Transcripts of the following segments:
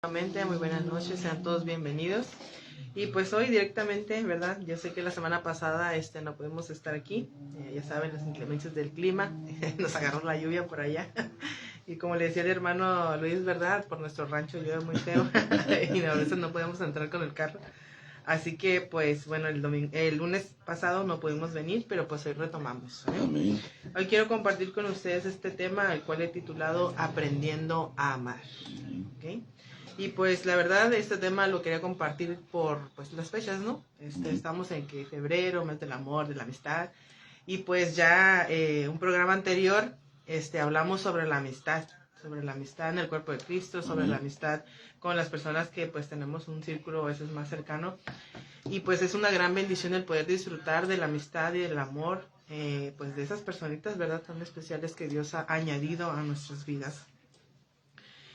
Muy buenas noches, sean todos bienvenidos. Y pues hoy directamente, ¿verdad? Yo sé que la semana pasada no pudimos estar aquí, ya saben, las inclemencias del clima, nos agarró la lluvia por allá. Y como le decía el hermano Luis, ¿verdad? Por nuestro rancho llueve muy feo y a veces no podemos entrar con el carro. Así que pues bueno, el lunes pasado no pudimos venir, pero pues hoy retomamos. Amén. Hoy quiero compartir con ustedes este tema, el cual he titulado Aprendiendo a Amar. ¿Okay? Y pues la verdad este tema lo quería compartir por pues las fechas, ¿no? Estamos en que febrero, mes del amor, de la amistad. Y pues ya un programa anterior hablamos sobre la amistad en el cuerpo de Cristo, sobre la amistad con las personas que pues tenemos un círculo a veces más cercano. Y pues es una gran bendición el poder disfrutar de la amistad y del amor, pues de esas personitas, ¿verdad? Tan especiales que Dios ha añadido a nuestras vidas.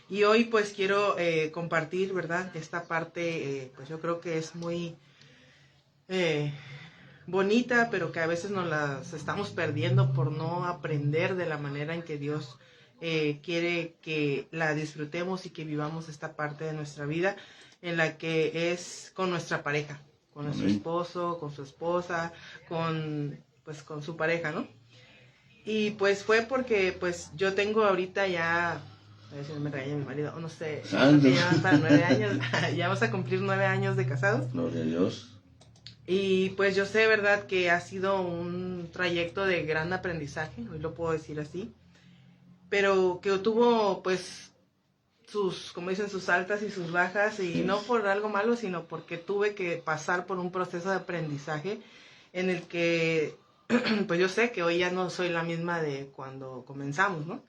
Y hoy pues quiero compartir, ¿verdad? Esta parte, pues yo creo que es muy bonita, pero que a veces nos las estamos perdiendo por no aprender de la manera en que Dios quiere que la disfrutemos y que vivamos esta parte de nuestra vida, en la que es con nuestra pareja, con nuestro esposo, con su esposa, con su pareja, ¿no? Y pues fue porque pues yo tengo ahorita ya, a ver si no me regaña mi marido, no sé, ya para 9 años, ya vamos a cumplir 9 años de casados. Gloria a Dios. Y pues yo sé, verdad, que ha sido un trayecto de gran aprendizaje, hoy lo puedo decir así, pero que tuvo pues sus, como dicen, sus altas y sus bajas, y no por algo malo, sino porque tuve que pasar por un proceso de aprendizaje en el que pues yo sé que hoy ya no soy la misma de cuando comenzamos, ¿no?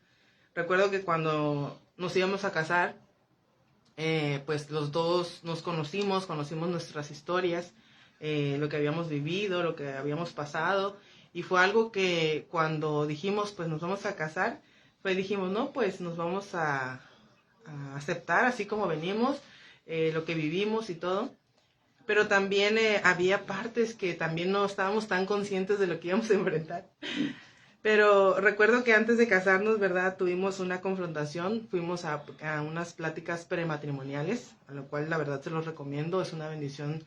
Recuerdo que cuando nos íbamos a casar, pues los dos nos conocimos nuestras historias, lo que habíamos vivido, lo que habíamos pasado, y fue algo que cuando dijimos, pues nos vamos a casar, pues dijimos, no, pues nos vamos a aceptar así como venimos, lo que vivimos y todo. Pero también había partes que también no estábamos tan conscientes de lo que íbamos a enfrentar. Pero recuerdo que antes de casarnos, ¿verdad? Tuvimos una confrontación, fuimos a unas pláticas prematrimoniales, a lo cual la verdad se los recomiendo, es una bendición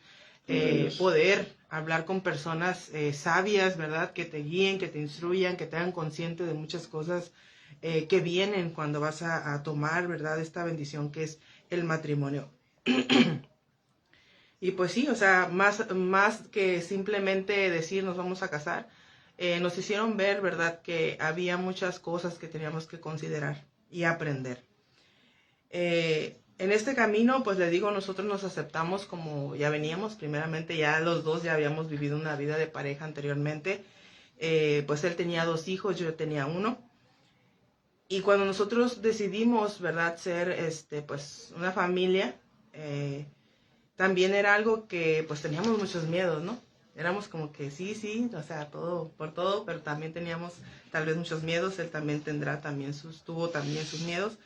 poder hablar con personas sabias, ¿verdad? Que te guíen, que te instruyan, que te hagan consciente de muchas cosas que vienen cuando vas a tomar, ¿verdad? Esta bendición que es el matrimonio. Y pues sí, o sea, más que simplemente decir nos vamos a casar, nos hicieron ver, ¿verdad?, que había muchas cosas que teníamos que considerar y aprender. En este camino, pues le digo, nosotros nos aceptamos como ya veníamos, primeramente ya los dos ya habíamos vivido una vida de pareja anteriormente, pues él tenía 2 hijos, yo tenía 1. Y cuando nosotros decidimos, ¿verdad?, ser pues una familia, también era algo que pues teníamos muchos miedos, ¿no? Éramos como que sí, o sea, todo por todo, pero también teníamos tal vez muchos miedos, él también tuvo también sus miedos.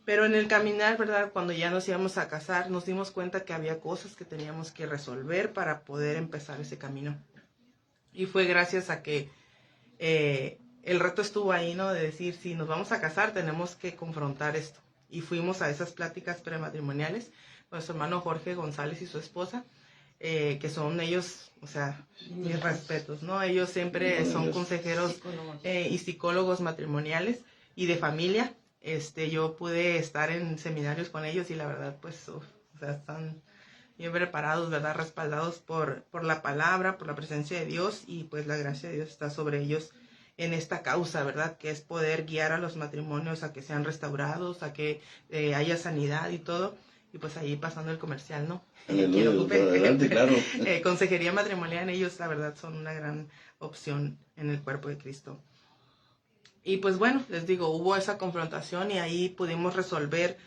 Pero en el caminar, ¿verdad?, cuando ya nos íbamos a casar, nos dimos cuenta que había cosas que teníamos que resolver para poder empezar ese camino. Y fue gracias a que el reto estuvo ahí, ¿no? De decir, si nos vamos a casar, tenemos que confrontar esto. Y fuimos a esas pláticas prematrimoniales, nuestro hermano Jorge González y su esposa, que son ellos, o sea, mis respetos, ¿no? Ellos siempre son consejeros y psicólogos matrimoniales y de familia. Yo pude estar en seminarios con ellos y la verdad, pues, o sea, están bien preparados, ¿verdad? Respaldados por la palabra, por la presencia de Dios, y pues la gracia de Dios está sobre ellos en esta causa, ¿verdad? Que es poder guiar a los matrimonios a que sean restaurados, a que haya sanidad y todo. Y pues ahí pasando el comercial, ¿no? Adelante, claro. Consejería matrimonial, ellos la verdad son una gran opción en el cuerpo de Cristo. Y pues bueno, les digo, hubo esa confrontación y ahí pudimos resolver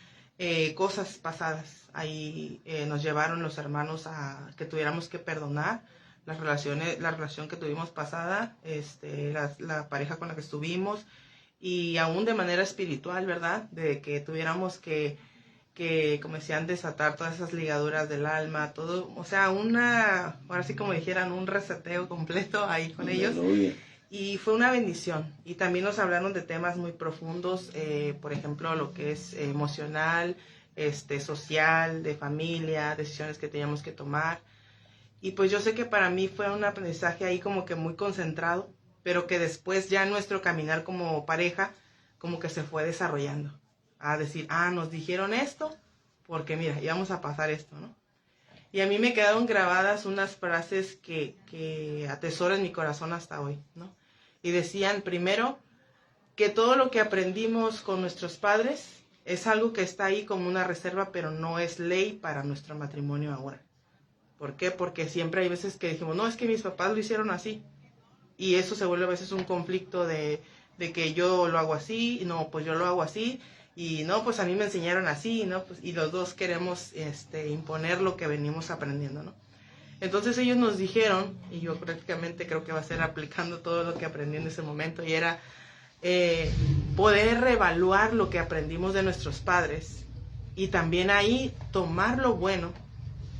cosas pasadas. Ahí nos llevaron los hermanos a que tuviéramos que perdonar la relación que tuvimos pasada, la pareja con la que estuvimos, y aún de manera espiritual, ¿verdad? De que tuviéramos que como decían, desatar todas esas ligaduras del alma, todo, o sea, ahora sí como dijeran, un reseteo completo ahí con ellos. Y fue una bendición. Y también nos hablaron de temas muy profundos, por ejemplo, lo que es emocional, social, de familia, decisiones que teníamos que tomar. Y pues yo sé que para mí fue un aprendizaje ahí como que muy concentrado, pero que después ya nuestro caminar como pareja como que se fue desarrollando. A decir, nos dijeron esto, porque mira, íbamos a pasar esto, ¿no? Y a mí me quedaron grabadas unas frases que atesoro en mi corazón hasta hoy, ¿no? Y decían, primero, que todo lo que aprendimos con nuestros padres es algo que está ahí como una reserva, pero no es ley para nuestro matrimonio ahora. ¿Por qué? Porque siempre hay veces que dijimos, no, es que mis papás lo hicieron así. Y eso se vuelve a veces un conflicto de que yo lo hago así, y no, pues yo lo hago así, y no, pues a mí me enseñaron así, ¿no? Pues, y los dos queremos imponer lo que venimos aprendiendo, ¿no? Entonces ellos nos dijeron, y yo prácticamente creo que va a ser aplicando todo lo que aprendí en ese momento, y era poder reevaluar lo que aprendimos de nuestros padres, y también ahí tomar lo bueno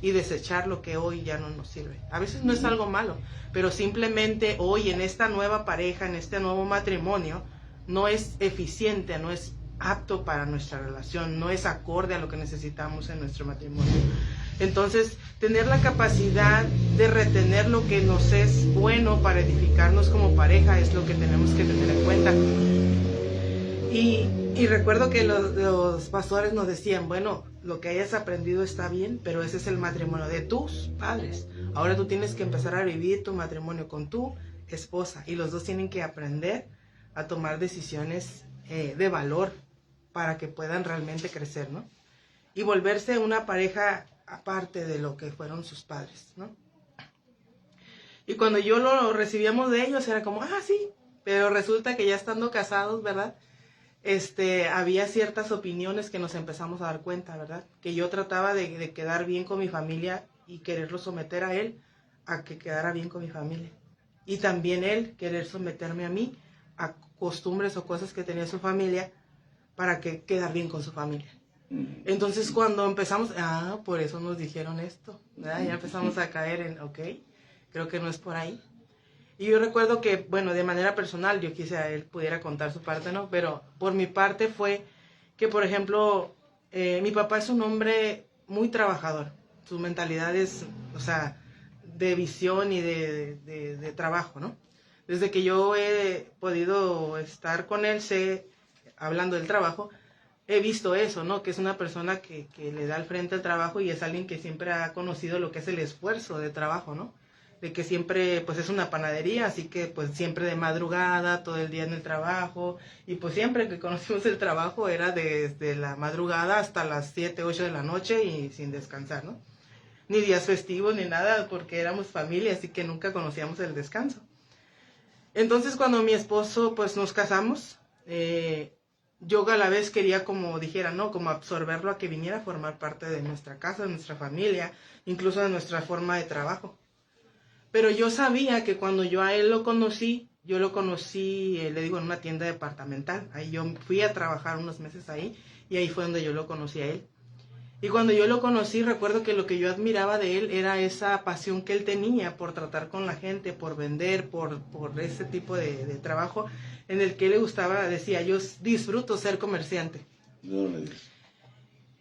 y desechar lo que hoy ya no nos sirve. A veces no es algo malo, pero simplemente hoy en esta nueva pareja, en este nuevo matrimonio, no es eficiente, no es apto para nuestra relación, no es acorde a lo que necesitamos en nuestro matrimonio. Entonces, tener la capacidad de retener lo que nos es bueno para edificarnos como pareja es lo que tenemos que tener en cuenta. Y recuerdo que los pastores nos decían, bueno, lo que hayas aprendido está bien, pero ese es el matrimonio de tus padres. Ahora tú tienes que empezar a vivir tu matrimonio con tu esposa y los dos tienen que aprender a tomar decisiones de valor para que puedan realmente crecer, ¿no? Y volverse una pareja aparte de lo que fueron sus padres, ¿no? Y cuando yo lo recibíamos de ellos era como, sí, pero resulta que ya estando casados, ¿verdad? Había ciertas opiniones que nos empezamos a dar cuenta, ¿verdad? Que yo trataba de quedar bien con mi familia y quererlo someter a él a que quedara bien con mi familia. Y también él querer someterme a mí a costumbres o cosas que tenía su familia para que quedar bien con su familia. Entonces cuando empezamos, por eso nos dijeron esto, ¿verdad? Ya empezamos a caer en, creo que no es por ahí. Y yo recuerdo que, bueno, de manera personal, yo quise a él pudiera contar su parte, ¿no? Pero por mi parte fue que, por ejemplo, mi papá es un hombre muy trabajador. Su mentalidad es, de visión y de trabajo, ¿no? Desde que yo he podido estar con él, hablando del trabajo, he visto eso, ¿no? Que es una persona que le da al frente al trabajo y es alguien que siempre ha conocido lo que es el esfuerzo de trabajo, ¿no? De que siempre, pues es una panadería, así que pues siempre de madrugada, todo el día en el trabajo, y pues siempre que conocimos el trabajo era desde la madrugada hasta las 7, 8 de la noche y sin descansar, ¿no? Ni días festivos ni nada, porque éramos familia, así que nunca conocíamos el descanso. Entonces cuando mi esposo, pues nos casamos, yo a la vez quería, como dijera, ¿no? Como absorberlo a que viniera a formar parte de nuestra casa, de nuestra familia, incluso de nuestra forma de trabajo. Pero yo sabía que cuando yo a él lo conocí, le digo, en una tienda departamental. Ahí yo fui a trabajar unos meses ahí y ahí fue donde yo lo conocí a él. Y cuando yo lo conocí, recuerdo que lo que yo admiraba de él era esa pasión que él tenía por tratar con la gente, por vender, por ese tipo de trabajo en el que le gustaba, decía, yo disfruto ser comerciante.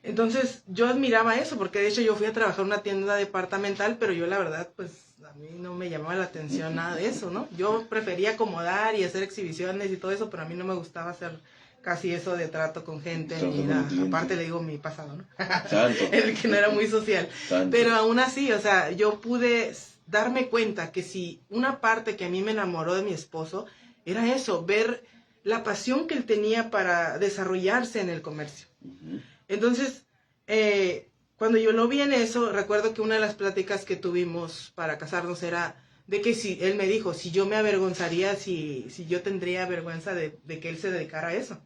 Entonces yo admiraba eso, porque de hecho yo fui a trabajar en una tienda departamental, pero yo la verdad, pues a mí no me llamaba la atención nada de eso, ¿no? Yo prefería acomodar y hacer exhibiciones y todo eso, pero a mí no me gustaba hacer casi eso de trato con gente, ni nada. Aparte le digo mi pasado, ¿no? El que no era muy social. Santo. Pero aún así, yo pude darme cuenta que si una parte que a mí me enamoró de mi esposo era eso, ver la pasión que él tenía para desarrollarse en el comercio. Entonces, cuando yo lo vi en eso, recuerdo que una de las pláticas que tuvimos para casarnos era de que él me dijo, si yo me avergonzaría, si yo tendría vergüenza de que él se dedicara a eso.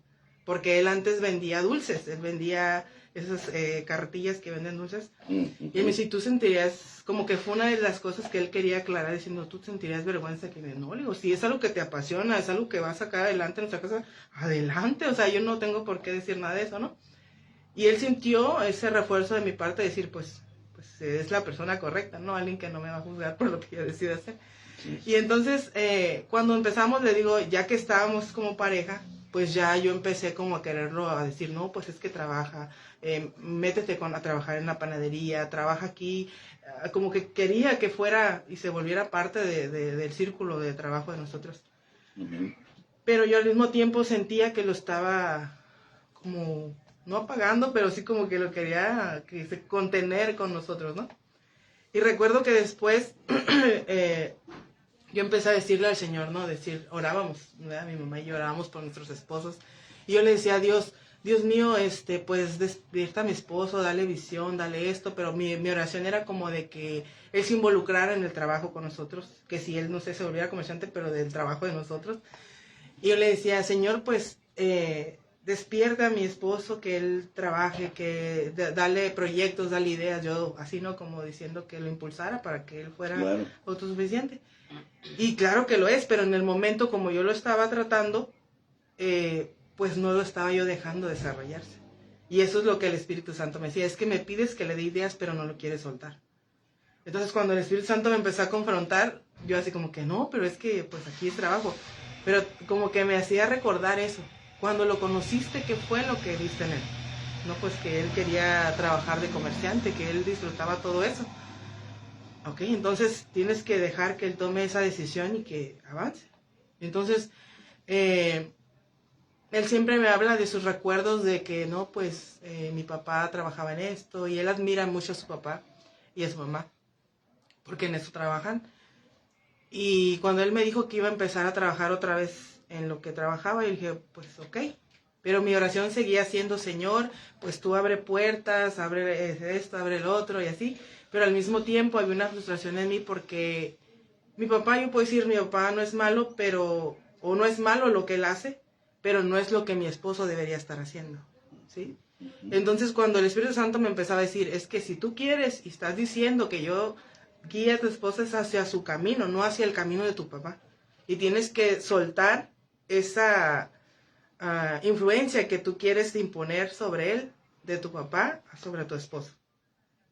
Porque él antes vendía dulces, él vendía esas carretillas que venden dulces. Y él me dice, ¿tú sentirías? Como que fue una de las cosas que él quería aclarar, diciendo, ¿tú sentirías vergüenza? Que no, le digo, si es algo que te apasiona, es algo que vas a sacar adelante en nuestra casa, adelante, yo no tengo por qué decir nada de eso, ¿no? Y él sintió ese refuerzo de mi parte de decir, pues es la persona correcta, ¿no? Alguien que no me va a juzgar por lo que yo decido hacer. Sí. Y entonces, cuando empezamos, le digo, ya que estábamos como pareja, pues ya yo empecé como a quererlo, a decir, no, pues es que trabaja, métete a trabajar en la panadería, trabaja aquí, como que quería que fuera y se volviera parte del círculo de trabajo de nosotros. Uh-huh. Pero yo al mismo tiempo sentía que lo estaba como, no apagando, pero sí como que lo quería contener con nosotros, ¿no? Y recuerdo que después yo empecé a decirle al Señor, ¿no? Orábamos, ¿verdad? Mi mamá y yo orábamos por nuestros esposos. Y yo le decía a Dios, Dios mío, pues despierta a mi esposo, dale visión, dale esto. Pero mi oración era como de que él se involucrara en el trabajo con nosotros. Que si él, no sé, se volviera comerciante, pero del trabajo de nosotros. Y yo le decía, Señor, pues despierta a mi esposo, que él trabaje, que dale proyectos, dale ideas. Yo así, ¿no? Como diciendo que lo impulsara para que él fuera autosuficiente. Y claro que lo es, pero en el momento como yo lo estaba tratando, pues no lo estaba yo dejando desarrollarse. Y eso es lo que el Espíritu Santo me decía, es que me pides que le dé ideas, pero no lo quieres soltar. Entonces cuando el Espíritu Santo me empezó a confrontar, yo así como que no, pero es que pues aquí es trabajo. Pero como que me hacía recordar eso. Cuando lo conociste, ¿qué fue lo que viste en él? No, pues que él quería trabajar de comerciante, que él disfrutaba todo eso. Ok, entonces tienes que dejar que él tome esa decisión y que avance. Entonces, él siempre me habla de sus recuerdos de que, no, pues mi papá trabajaba en esto y él admira mucho a su papá y a su mamá, porque en eso trabajan. Y cuando él me dijo que iba a empezar a trabajar otra vez en lo que trabajaba, yo dije, pues ok. Pero mi oración seguía siendo, Señor, pues tú abre puertas, abre esto, abre el otro y así. Pero al mismo tiempo había una frustración en mí porque mi papá, yo puedo decir, mi papá no es malo, pero, o no es malo lo que él hace, pero no es lo que mi esposo debería estar haciendo, ¿sí? Entonces cuando el Espíritu Santo me empezaba a decir, es que si tú quieres y estás diciendo que yo guíe a tu esposa hacia su camino, no hacia el camino de tu papá. Y tienes que soltar esa influencia que tú quieres imponer sobre él, de tu papá, sobre tu esposo.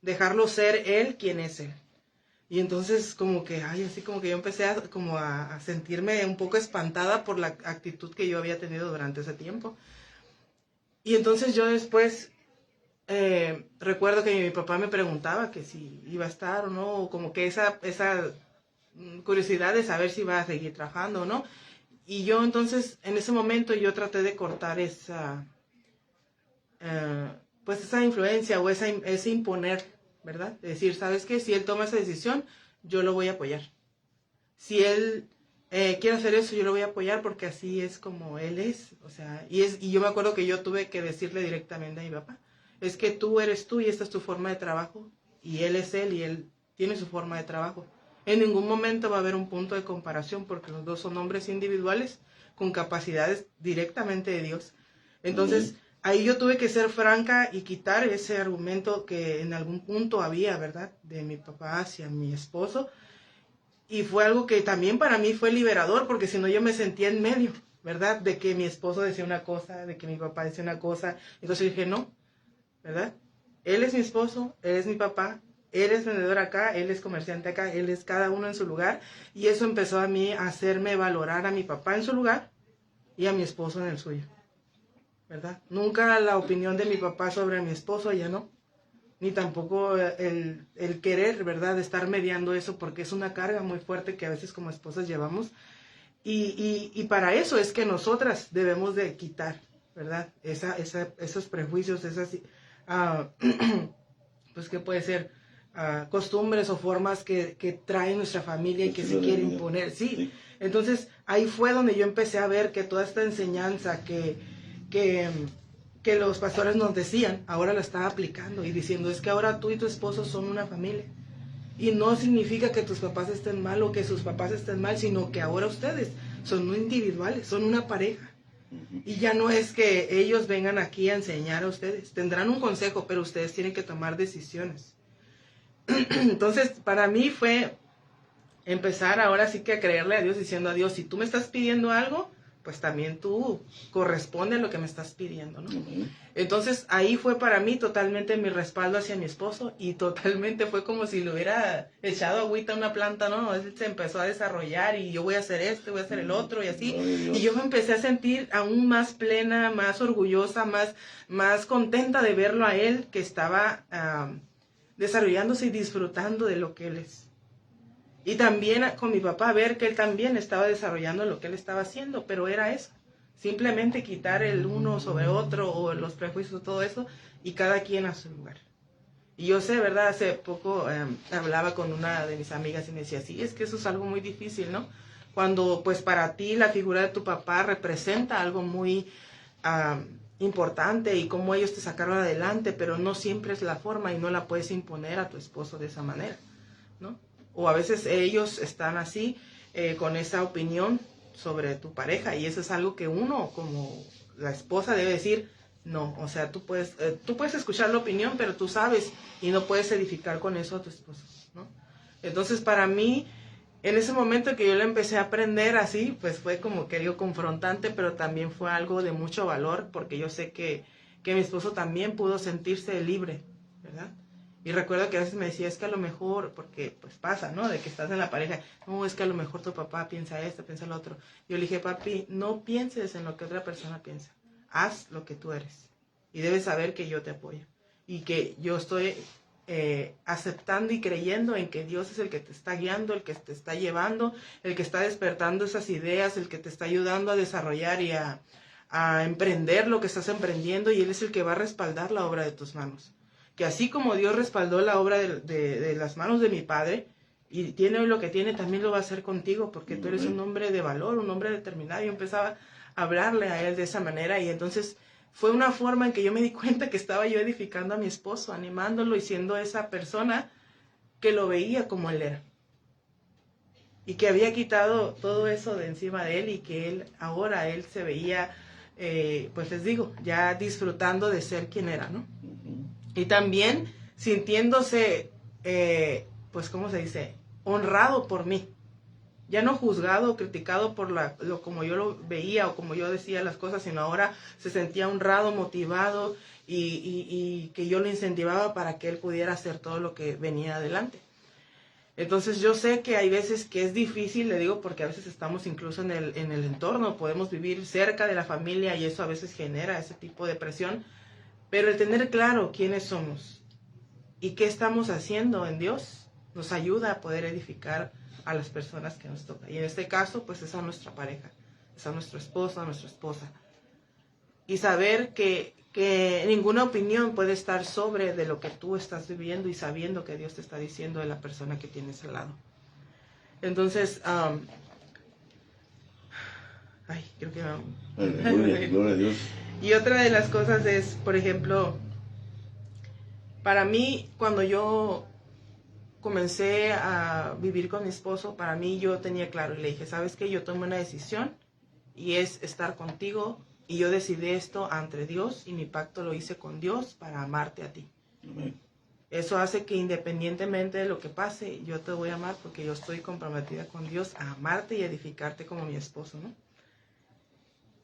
Dejarlo ser él quien es él. Y entonces como que, así como que yo empecé a sentirme un poco espantada por la actitud que yo había tenido durante ese tiempo. Y entonces yo después recuerdo que mi papá me preguntaba que si iba a estar o no, o como que esa curiosidad de saber si iba a seguir trabajando o no. Y yo entonces, en ese momento, yo traté de cortar pues esa influencia o ese imponer, ¿verdad? De decir, ¿sabes qué? Si él toma esa decisión, yo lo voy a apoyar. Si él quiere hacer eso, yo lo voy a apoyar porque así es como él es. O sea, y yo me acuerdo que yo tuve que decirle directamente a mi papá, es que tú eres tú y esta es tu forma de trabajo, y él es él y él tiene su forma de trabajo. En ningún momento va a haber un punto de comparación porque los dos son hombres individuales con capacidades directamente de Dios. Entonces, ahí yo tuve que ser franca y quitar ese argumento que en algún punto había, ¿verdad? De mi papá hacia mi esposo. Y fue algo que también para mí fue liberador, porque si no yo me sentía en medio, ¿verdad? De que mi esposo decía una cosa, de que mi papá decía una cosa. Entonces dije, no, ¿verdad? Él es mi esposo, él es mi papá, él es vendedor acá, él es comerciante acá, él es cada uno en su lugar. Y eso empezó a mí a hacerme valorar a mi papá en su lugar y a mi esposo en el suyo, ¿verdad? Nunca la opinión de mi papá sobre mi esposo, ya no. Ni tampoco el querer, ¿verdad? De estar mediando eso, porque es una carga muy fuerte que a veces como esposas llevamos. Y para eso es que nosotras debemos de quitar, ¿verdad? Esos prejuicios, esas, pues que puede ser costumbres o formas que trae nuestra familia y que se quiere imponer. Sí. Entonces ahí fue donde yo empecé a ver que toda esta enseñanza que los pastores nos decían, ahora la estaba aplicando y diciendo, es que ahora tú y tu esposo son una familia. Y no significa que tus papás estén mal o que sus papás estén mal, sino que ahora ustedes son individuales, son una pareja. Y ya no es que ellos vengan aquí a enseñar a ustedes. Tendrán un consejo, pero ustedes tienen que tomar decisiones. Entonces, para mí fue empezar ahora sí que a creerle a Dios, diciendo a Dios, si tú me estás pidiendo algo, pues también tú corresponde a lo que me estás pidiendo, ¿no? Ujú. Entonces ahí fue para mí totalmente mi respaldo hacia mi esposo y totalmente fue como si le hubiera echado agüita a una planta, ¿no? Él se empezó a desarrollar y yo voy a hacer esto, voy a hacer el otro y así. Gloria a Dios. Y yo me empecé a sentir aún más plena, más orgullosa, más contenta de verlo a él que estaba desarrollándose y disfrutando de lo que él es. Y también con mi papá, ver que él también estaba desarrollando lo que él estaba haciendo, pero era eso. Simplemente quitar el uno sobre otro o los prejuicios, todo eso, y cada quien a su lugar. Y yo sé, ¿verdad? Hace poco hablaba con una de mis amigas y me decía, sí, es que eso es algo muy difícil, ¿no? Cuando pues para ti la figura de tu papá representa algo muy importante y cómo ellos te sacaron adelante, pero no siempre es la forma y no la puedes imponer a tu esposo de esa manera, ¿no? O a veces ellos están así, con esa opinión sobre tu pareja, y eso es algo que uno como la esposa debe decir, no, o sea, tú puedes escuchar la opinión, pero tú sabes y no puedes edificar con eso a tu esposo, ¿no? Entonces para mí, en ese momento que yo lo empecé a aprender así, pues fue como que digo confrontante, pero también fue algo de mucho valor, porque yo sé que mi esposo también pudo sentirse libre, ¿verdad? Y recuerdo que a veces me decía, es que a lo mejor, porque pues pasa, ¿no? De que estás en la pareja, no, es que a lo mejor tu papá piensa esto, piensa lo otro. Yo le dije, papi, no pienses en lo que otra persona piensa. Haz lo que tú eres. Y debes saber que yo te apoyo. Y que yo estoy aceptando y creyendo en que Dios es el que te está guiando, el que te está llevando, el que está despertando esas ideas, el que te está ayudando a desarrollar y a emprender lo que estás emprendiendo. Y Él es el que va a respaldar la obra de tus manos. Que así como Dios respaldó la obra de las manos de mi padre, y tiene hoy lo que tiene, también lo va a hacer contigo, porque tú eres un hombre de valor, un hombre determinado. Yo empezaba a hablarle a él de esa manera, y entonces fue una forma en que yo me di cuenta que estaba yo edificando a mi esposo, animándolo y siendo esa persona que lo veía como él era. Y que había quitado todo eso de encima de él, y que él ahora él se veía, pues les digo, ya disfrutando de ser quien era, ¿no? Y también sintiéndose, pues, ¿cómo se dice? Honrado por mí. Ya no juzgado o criticado por como yo lo veía o como yo decía las cosas, sino ahora se sentía honrado, motivado y que yo lo incentivaba para que él pudiera hacer todo lo que venía adelante. Entonces yo sé que hay veces que es difícil, le digo, porque a veces estamos incluso en el entorno, podemos vivir cerca de la familia y eso a veces genera ese tipo de presión. Pero el tener claro quiénes somos y qué estamos haciendo en Dios nos ayuda a poder edificar a las personas que nos toca. Y en este caso, pues es a nuestra pareja, es a nuestro esposo, a nuestra esposa. Y saber que ninguna opinión puede estar sobre de lo que tú estás viviendo y sabiendo que Dios te está diciendo de la persona que tienes al lado. Entonces, creo que Gloria a Dios. Y otra de las cosas es, por ejemplo, para mí, cuando yo comencé a vivir con mi esposo, para mí yo tenía claro y le dije, ¿sabes qué? Yo tomé una decisión y es estar contigo, y yo decidí esto ante Dios y mi pacto lo hice con Dios para amarte a ti. Amén. Eso hace que independientemente de lo que pase, yo te voy a amar porque yo estoy comprometida con Dios a amarte y edificarte como mi esposo, ¿no?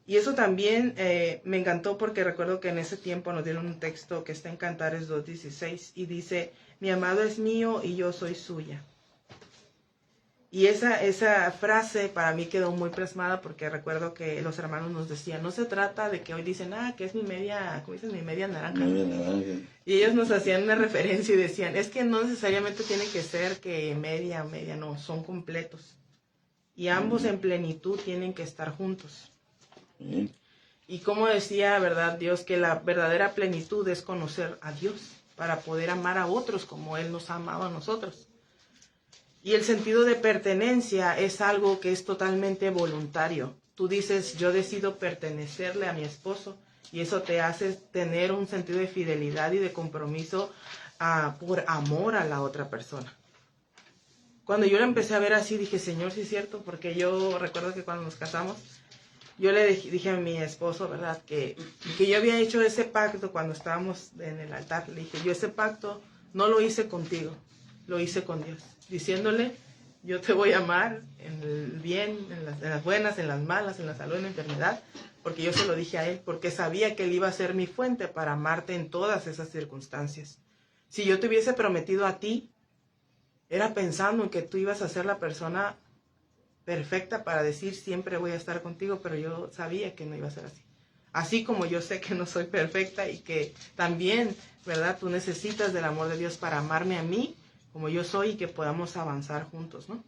Y eso también me encantó porque recuerdo que en ese tiempo nos dieron un texto que está en Cantares 2:16 y dice, mi amado es mío y yo soy suya. Y esa frase para mí quedó muy plasmada porque recuerdo que los hermanos nos decían, no se trata de que hoy dicen, que es mi media, ¿cómo dicen? Mi media naranja. Media naranja. Y ellos nos hacían una referencia y decían, es que no necesariamente tiene que ser que media, no, son completos. Y ambos en plenitud tienen que estar juntos. Y como decía, ¿verdad? Dios, que la verdadera plenitud es conocer a Dios para poder amar a otros como Él nos ha amado a nosotros. Y el sentido de pertenencia es algo que es totalmente voluntario. Tú dices, yo decido pertenecerle a mi esposo, y eso te hace tener un sentido de fidelidad y de compromiso por amor a la otra persona. Cuando yo lo empecé a ver así, dije, Señor, sí es cierto, porque yo recuerdo que cuando nos casamos, yo le dije a mi esposo, ¿verdad? Que yo había hecho ese pacto cuando estábamos en el altar. Le dije, yo ese pacto no lo hice contigo, lo hice con Dios. Diciéndole yo te voy a amar en el bien, en las buenas, en las malas, en la salud, en la enfermedad, porque yo se lo dije a él, porque sabía que él iba a ser mi fuente para amarte en todas esas circunstancias. Si yo te hubiese prometido a ti, era pensando en que tú ibas a ser la persona perfecta para decir siempre voy a estar contigo, pero yo sabía que no iba a ser así. Así como yo sé que no soy perfecta y que también, ¿verdad? Tú necesitas del amor de Dios para amarme a mí, como yo soy, y que podamos avanzar juntos, ¿no?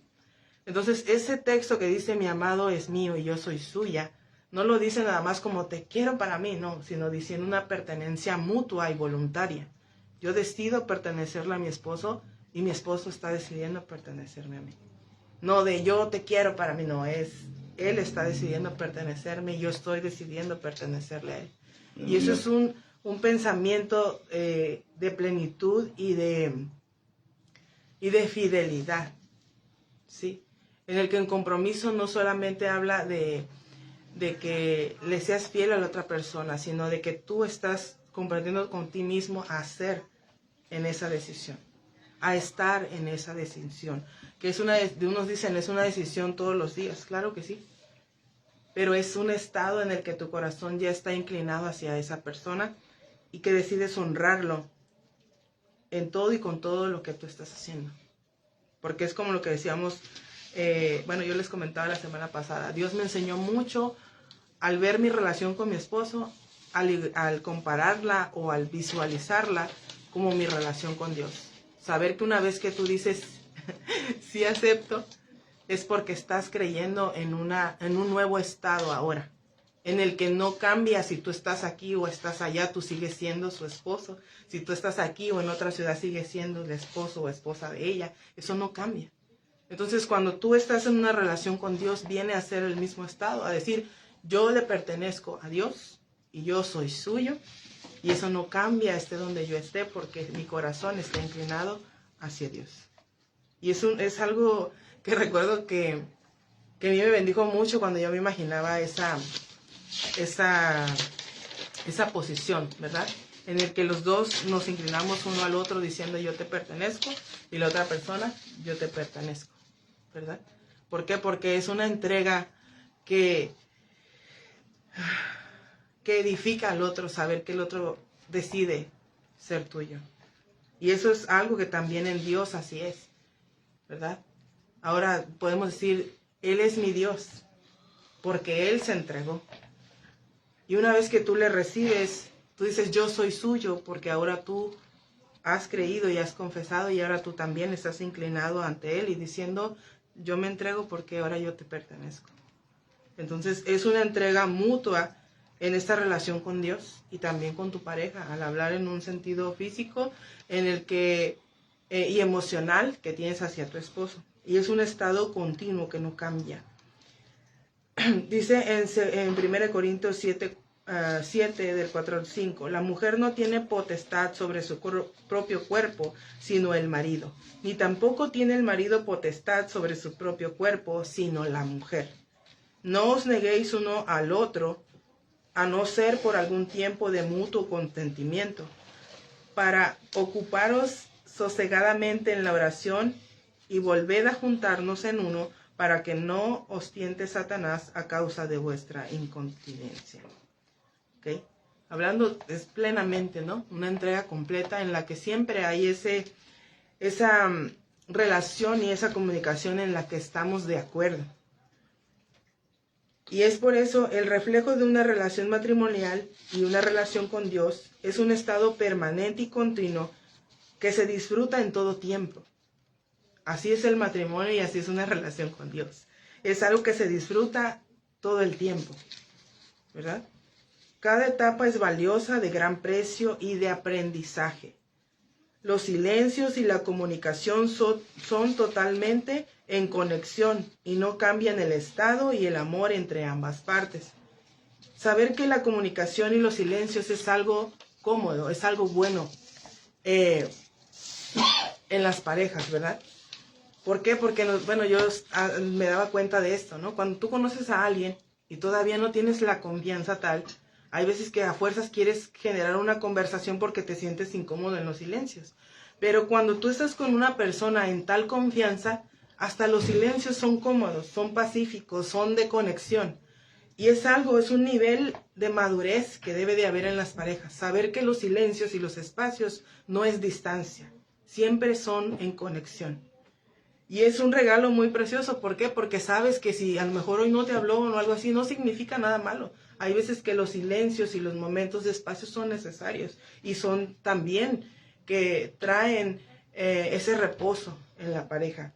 Entonces, ese texto que dice mi amado es mío y yo soy suya, no lo dice nada más como te quiero para mí, no, sino diciendo una pertenencia mutua y voluntaria. Yo decido pertenecerle a mi esposo y mi esposo está decidiendo pertenecerme a mí. No de yo te quiero para mí, no, es él está decidiendo pertenecerme y yo estoy decidiendo pertenecerle a él. Y eso es un pensamiento de plenitud y de fidelidad, ¿sí? En el que el compromiso no solamente habla de que le seas fiel a la otra persona, sino de que tú estás comprometiendo con ti mismo a hacer en esa decisión, a estar en esa decisión, que es unos dicen es una decisión todos los días, claro que sí, pero es un estado en el que tu corazón ya está inclinado hacia esa persona y que decides honrarlo en todo y con todo lo que tú estás haciendo, porque es como lo que decíamos, yo les comentaba la semana pasada, Dios me enseñó mucho al ver mi relación con mi esposo, al compararla o al visualizarla como mi relación con Dios. Saber que una vez que tú dices, sí acepto, es porque estás creyendo en un nuevo estado ahora, en el que no cambia si tú estás aquí o estás allá, tú sigues siendo su esposo. Si tú estás aquí o en otra ciudad, sigues siendo el esposo o esposa de ella. Eso no cambia. Entonces, cuando tú estás en una relación con Dios, viene a ser el mismo estado, a decir, yo le pertenezco a Dios y yo soy suyo, y eso no cambia esté donde yo esté, porque mi corazón está inclinado hacia Dios. Y es algo que recuerdo que a mí me bendijo mucho cuando yo me imaginaba esa posición, ¿verdad? En el que los dos nos inclinamos uno al otro diciendo yo te pertenezco, y la otra persona, yo te pertenezco, ¿verdad? ¿Por qué? Porque es una entrega que edifica al otro, saber que el otro decide ser tuyo. Y eso es algo que también en Dios así es, ¿verdad? Ahora podemos decir, Él es mi Dios, porque Él se entregó. Y una vez que tú le recibes, tú dices, yo soy suyo, porque ahora tú has creído y has confesado, y ahora tú también estás inclinado ante Él y diciendo, yo me entrego porque ahora yo te pertenezco. Entonces es una entrega mutua en esta relación con Dios y también con tu pareja, al hablar en un sentido físico en el que y emocional que tienes hacia tu esposo. Y es un estado continuo que no cambia. Dice en 1 Corintios 7, del 4 al 5, la mujer no tiene potestad sobre su propio cuerpo, sino el marido. Ni tampoco tiene el marido potestad sobre su propio cuerpo, sino la mujer. No os neguéis uno al otro, a no ser por algún tiempo de mutuo consentimiento, para ocuparos sosegadamente en la oración y volved a juntarnos en uno, para que no os tiente Satanás a causa de vuestra incontinencia. ¿Okay? Hablando es plenamente, ¿no? Una entrega completa en la que siempre hay esa relación y esa comunicación en la que estamos de acuerdo. Y es por eso el reflejo de una relación matrimonial y una relación con Dios es un estado permanente y continuo que se disfruta en todo tiempo. Así es el matrimonio y así es una relación con Dios. Es algo que se disfruta todo el tiempo, ¿verdad? Cada etapa es valiosa, de gran precio y de aprendizaje. Los silencios y la comunicación son totalmente en conexión y no cambian el estado y el amor entre ambas partes. Saber que la comunicación y los silencios es algo cómodo, es algo bueno en las parejas, ¿verdad? ¿Por qué? Porque, yo me daba cuenta de esto, ¿no? Cuando tú conoces a alguien y todavía no tienes la confianza tal, hay veces que a fuerzas quieres generar una conversación porque te sientes incómodo en los silencios. Pero cuando tú estás con una persona en tal confianza, Hasta los silencios son cómodos, son pacíficos, son de conexión. Y es un nivel de madurez que debe de haber en las parejas. Saber que los silencios y los espacios no es distancia, siempre son en conexión. Y es un regalo muy precioso. ¿Por qué? Porque sabes que si a lo mejor hoy no te habló o algo así, no significa nada malo. Hay veces que los silencios y los momentos de espacio son necesarios y son también que traen ese reposo en la pareja.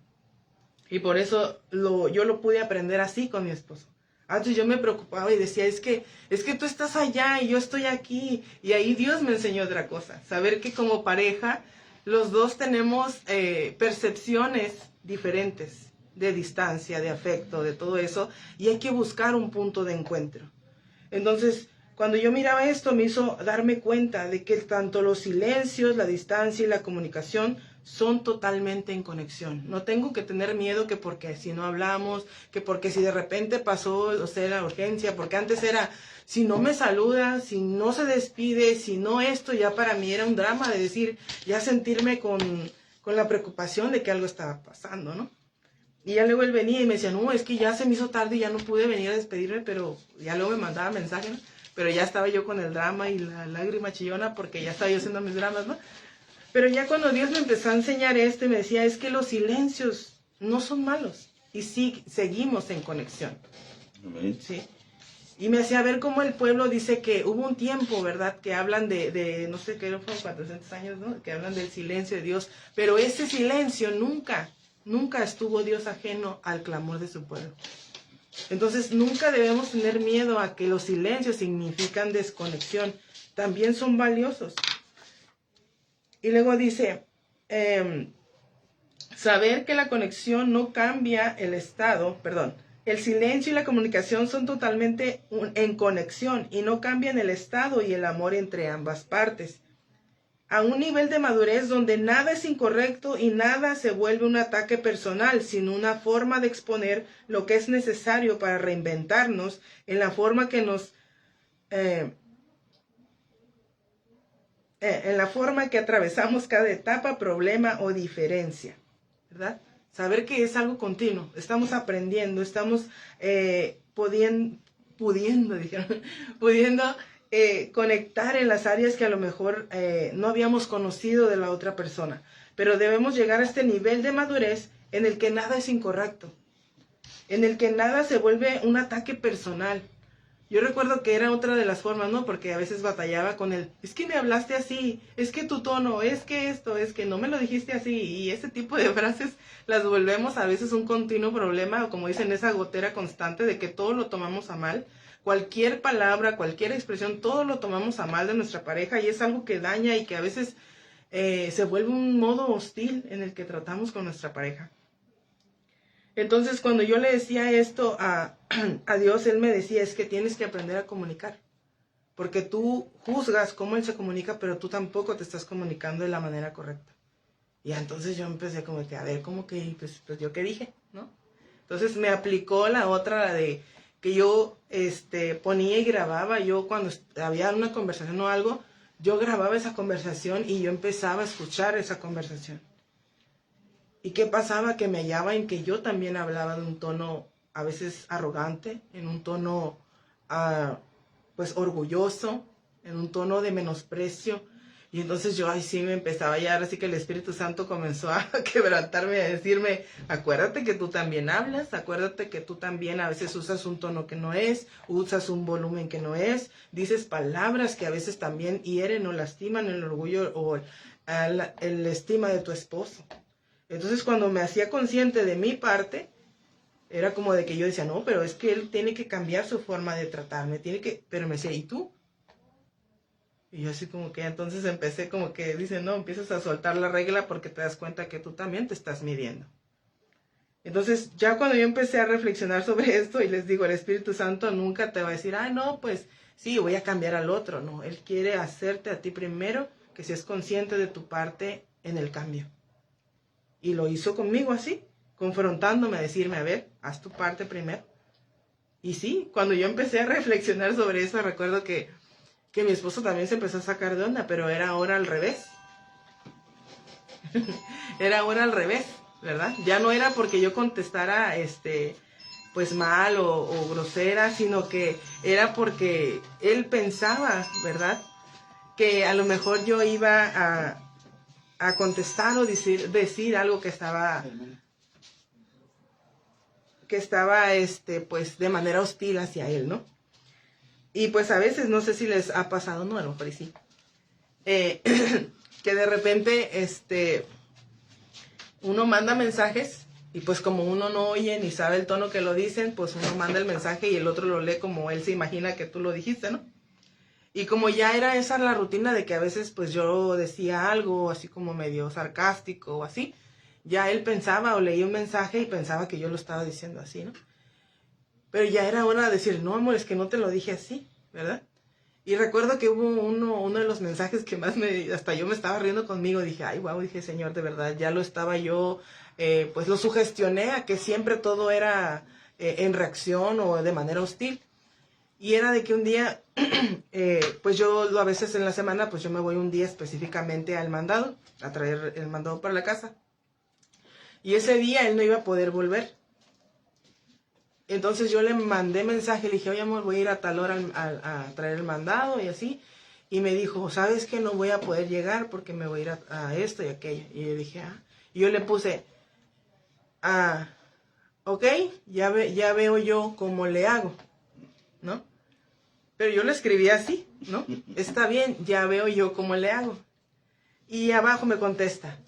Y por eso yo lo pude aprender así con mi esposo. Antes yo me preocupaba y decía, es que tú estás allá y yo estoy aquí. Y ahí Dios me enseñó otra cosa. Saber que como pareja, los dos tenemos percepciones diferentes de distancia, de afecto, de todo eso. Y hay que buscar un punto de encuentro. Entonces, cuando yo miraba esto, me hizo darme cuenta de que tanto los silencios, la distancia y la comunicación son totalmente en conexión. No tengo que tener miedo que porque si no hablamos, que porque si de repente pasó, o sea, la urgencia, porque antes era, si no me saluda, si no se despide, si no esto, ya para mí era un drama de decir, ya sentirme con la preocupación de que algo estaba pasando, ¿no? Y ya luego él venía y me decía, no, es que ya se me hizo tarde y ya no pude venir a despedirme, pero ya luego me mandaba mensaje, ¿no? Pero ya estaba yo con el drama y la lágrima chillona porque ya estaba yo haciendo mis dramas, ¿no? Pero ya cuando Dios me empezó a enseñar esto, me decía, es que los silencios no son malos. Y sí, seguimos en conexión. Amén. Sí. Y me hacía ver cómo el pueblo dice que hubo un tiempo, ¿verdad? Que hablan de no sé qué, fueron 400 años, ¿no? Que hablan del silencio de Dios. Pero ese silencio nunca estuvo Dios ajeno al clamor de su pueblo. Entonces, nunca debemos tener miedo a que los silencios significan desconexión. También son valiosos. Y luego dice, saber que la conexión no cambia el estado, el silencio y la comunicación son totalmente en conexión y no cambian el estado y el amor entre ambas partes. A un nivel de madurez donde nada es incorrecto y nada se vuelve un ataque personal, sino una forma de exponer lo que es necesario para reinventarnos en la forma que nos... en la forma que atravesamos cada etapa, problema o diferencia, ¿verdad? Saber que es algo continuo, estamos aprendiendo, estamos pudiendo conectar en las áreas que a lo mejor no habíamos conocido de la otra persona, pero debemos llegar a este nivel de madurez en el que nada es incorrecto, en el que nada se vuelve un ataque personal. Yo recuerdo que era otra de las formas, ¿no? Porque a veces batallaba con es que me hablaste así, es que tu tono, es que esto, es que no me lo dijiste así. Y ese tipo de frases las volvemos a veces un continuo problema, o como dicen, esa gotera constante de que todo lo tomamos a mal. Cualquier palabra, cualquier expresión, todo lo tomamos a mal de nuestra pareja y es algo que daña y que a veces se vuelve un modo hostil en el que tratamos con nuestra pareja. Entonces, cuando yo le decía esto a Dios, Él me decía, es que tienes que aprender a comunicar. Porque tú juzgas cómo Él se comunica, pero tú tampoco te estás comunicando de la manera correcta. Y entonces yo empecé como que, a ver, como que, pues yo qué dije, ¿no? Entonces me aplicó la otra, la de que yo ponía y grababa. Yo cuando había una conversación o algo, yo grababa esa conversación y yo empezaba a escuchar esa conversación. ¿Y qué pasaba? Que me hallaba en que yo también hablaba de un tono a veces arrogante, en un tono pues orgulloso, en un tono de menosprecio. Y entonces yo sí me empezaba a hallar, así que el Espíritu Santo comenzó a quebrantarme, a decirme, acuérdate que tú también hablas, acuérdate que tú también a veces usas un tono que no es, usas un volumen que no es, dices palabras que a veces también hieren o lastiman el orgullo o el estima de tu esposo. Entonces cuando me hacía consciente de mi parte, era como de que yo decía, no, pero es que él tiene que cambiar su forma de tratarme, pero me decía, ¿y tú? Y yo así como que entonces empecé como que dice, no, empiezas a soltar la regla porque te das cuenta que tú también te estás midiendo. Entonces ya cuando yo empecé a reflexionar sobre esto y les digo, el Espíritu Santo nunca te va a decir, no, pues sí, voy a cambiar al otro. No, Él quiere hacerte a ti primero que seas consciente de tu parte en el cambio. Y lo hizo conmigo así, confrontándome a decirme, a ver, haz tu parte primero. Y sí, cuando yo empecé a reflexionar sobre eso, recuerdo que mi esposo también se empezó a sacar de onda, pero era ahora al revés. Era ahora al revés. ¿verdad? Ya no era porque yo contestara, pues mal o grosera, sino que era porque él pensaba, ¿verdad? Que a lo mejor yo iba a contestar o decir algo que estaba, pues de manera hostil hacia él, ¿no? Y pues a veces, no sé si les ha pasado, no, a lo mejor sí, que de repente, uno manda mensajes y pues como uno no oye ni sabe el tono que lo dicen, pues uno manda el mensaje y el otro lo lee como él se imagina que tú lo dijiste, ¿no? Y como ya era esa la rutina de que a veces pues yo decía algo así como medio sarcástico o así, ya él pensaba o leía un mensaje y pensaba que yo lo estaba diciendo así, ¿no? Pero ya era hora de decir, no, amor, es que no te lo dije así, ¿verdad? Y recuerdo que hubo uno de los mensajes que más hasta yo me estaba riendo conmigo, dije, ay, wow, dije, Señor, de verdad, ya lo estaba yo, pues lo sugestioné a que siempre todo era en reacción o de manera hostil. Y era de que un día, pues yo a veces en la semana, pues yo me voy un día específicamente al mandado, a traer el mandado para la casa. Y ese día él no iba a poder volver. Entonces yo le mandé mensaje, le dije, oye amor, voy a ir a tal hora a traer el mandado y así. Y me dijo, ¿sabes qué? No voy a poder llegar porque me voy a ir a esto y aquello. Y yo dije, Y yo le puse, ok, ya veo yo cómo le hago, ¿no? Pero yo lo escribí así, ¿no? Está bien, ya veo yo cómo le hago. Y abajo me contesta,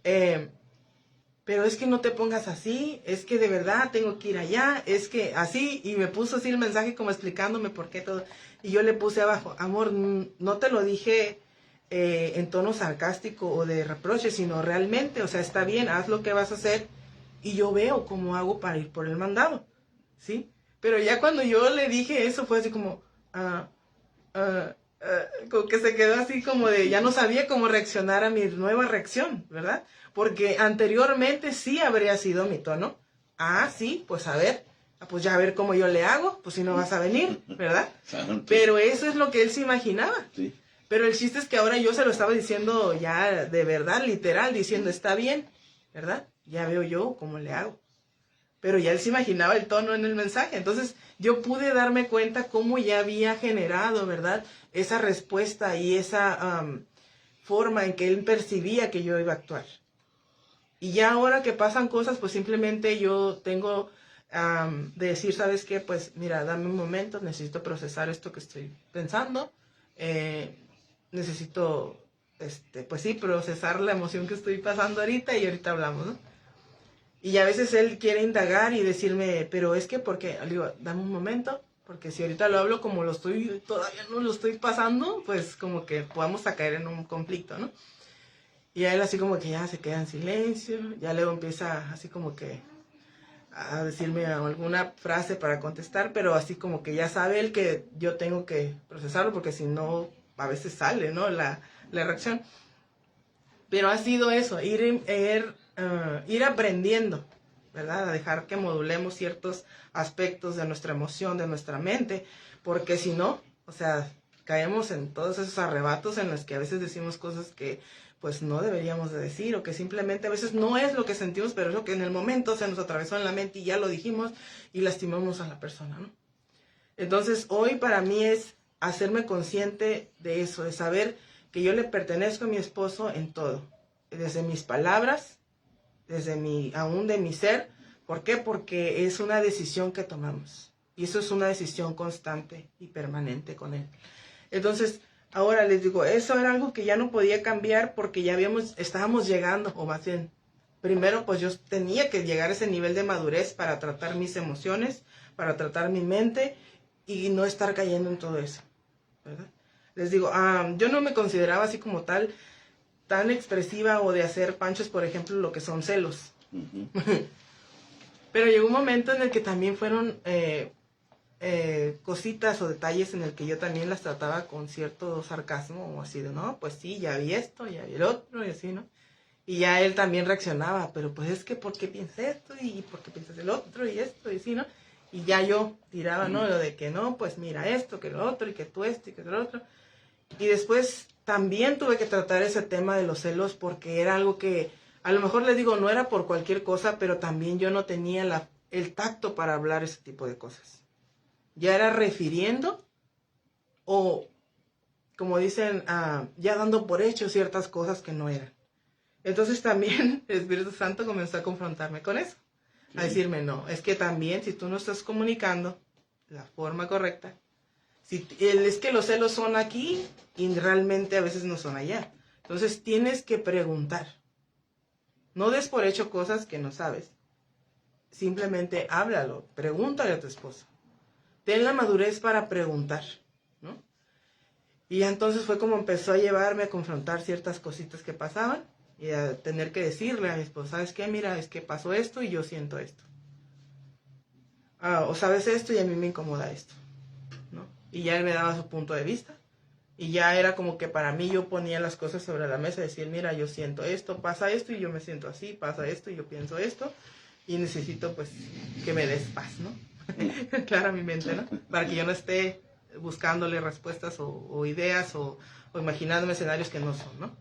pero es que no te pongas así, es que de verdad tengo que ir allá, es que así, y me puso así el mensaje como explicándome por qué todo. Y yo le puse abajo, amor, no te lo dije en tono sarcástico o de reproche, sino realmente, o sea, está bien, haz lo que vas a hacer y yo veo cómo hago para ir por el mandado, ¿sí? Pero ya cuando yo le dije eso fue así como, como que se quedó así como de, ya no sabía cómo reaccionar a mi nueva reacción, ¿verdad? Porque anteriormente sí habría sido mi tono. Sí, pues a ver, pues ya a ver cómo yo le hago, pues si no vas a venir, ¿verdad? Pero eso es lo que él se imaginaba. Sí. Pero el chiste es que ahora yo se lo estaba diciendo ya de verdad, literal, diciendo, está bien, ¿verdad? Ya veo yo cómo le hago. Pero ya él se imaginaba el tono en el mensaje. Entonces yo pude darme cuenta cómo ya había generado, ¿verdad? Esa respuesta y esa forma en que él percibía que yo iba a actuar. Y ya ahora que pasan cosas, pues simplemente yo tengo de decir, ¿sabes qué? Pues mira, dame un momento, necesito procesar esto que estoy pensando. Necesito, pues sí, procesar la emoción que estoy pasando ahorita y ahorita hablamos, ¿no? Y a veces él quiere indagar y decirme, pero es que, ¿por qué? Le digo, dame un momento, porque si ahorita lo hablo como todavía no lo estoy pasando, pues como que podamos caer en un conflicto, ¿no? Y a él así como que ya se queda en silencio, ya luego empieza así como que a decirme alguna frase para contestar, pero así como que ya sabe él que yo tengo que procesarlo, porque si no, a veces sale, ¿no? La reacción. Pero ha sido eso, ir aprendiendo, ¿verdad? A dejar que modulemos ciertos aspectos de nuestra emoción, de nuestra mente, porque si no, o sea, caemos en todos esos arrebatos en los que a veces decimos cosas que pues no deberíamos de decir, o que simplemente a veces no es lo que sentimos, pero es lo que en el momento se nos atravesó en la mente y ya lo dijimos y lastimamos a la persona, ¿no? Entonces hoy para mí es hacerme consciente de eso, de saber que yo le pertenezco a mi esposo en todo, desde mis palabras, aún de mi ser. ¿Por qué? Porque es una decisión que tomamos, y eso es una decisión constante y permanente con él. Entonces, ahora les digo, eso era algo que ya no podía cambiar porque ya estábamos llegando, o más bien, primero pues yo tenía que llegar a ese nivel de madurez para tratar mis emociones, para tratar mi mente y no estar cayendo en todo eso, ¿verdad? Les digo, yo no me consideraba así como tan expresiva o de hacer panchos, por ejemplo, lo que son celos. Uh-huh. Pero llegó un momento en el que también fueron cositas o detalles en el que yo también las trataba con cierto sarcasmo o así de, no, pues sí, ya vi esto, ya vi el otro y así, ¿no? Y ya él también reaccionaba, pero pues es que ¿por qué piensas esto? Y ¿por qué piensas el otro? Y esto, y así, ¿no? Y ya yo tiraba, ¿no? Lo de que no, pues mira esto, que lo otro, y que tú esto, y que lo otro. Y después también tuve que tratar ese tema de los celos porque era algo que A lo mejor les digo, no era por cualquier cosa, pero también yo no tenía el tacto para hablar ese tipo de cosas. Ya era refiriendo o, como dicen, ya dando por hecho ciertas cosas que no eran. Entonces también el Espíritu Santo comenzó a confrontarme con eso. A decirme, no, es que también si tú no estás comunicando la forma correcta, es que los celos son aquí y realmente a veces no son allá. Entonces tienes que preguntar. No des por hecho cosas que no sabes. Simplemente háblalo, pregúntale a tu esposo. Ten la madurez para preguntar, ¿no? Y ya entonces fue como empezó a llevarme a confrontar ciertas cositas que pasaban y a tener que decirle a mi esposo, ¿sabes qué? Mira, es que pasó esto y yo siento esto. O sabes esto y a mí me incomoda esto, ¿no? Y ya él me daba su punto de vista. Y ya era como que para mí yo ponía las cosas sobre la mesa, decir, mira, yo siento esto, pasa esto y yo me siento así, pasa esto y yo pienso esto. Y necesito pues que me des paz, ¿no? Clara mi mente, ¿no? Para que yo no esté buscándole respuestas o ideas o imaginándome escenarios que no son, ¿no?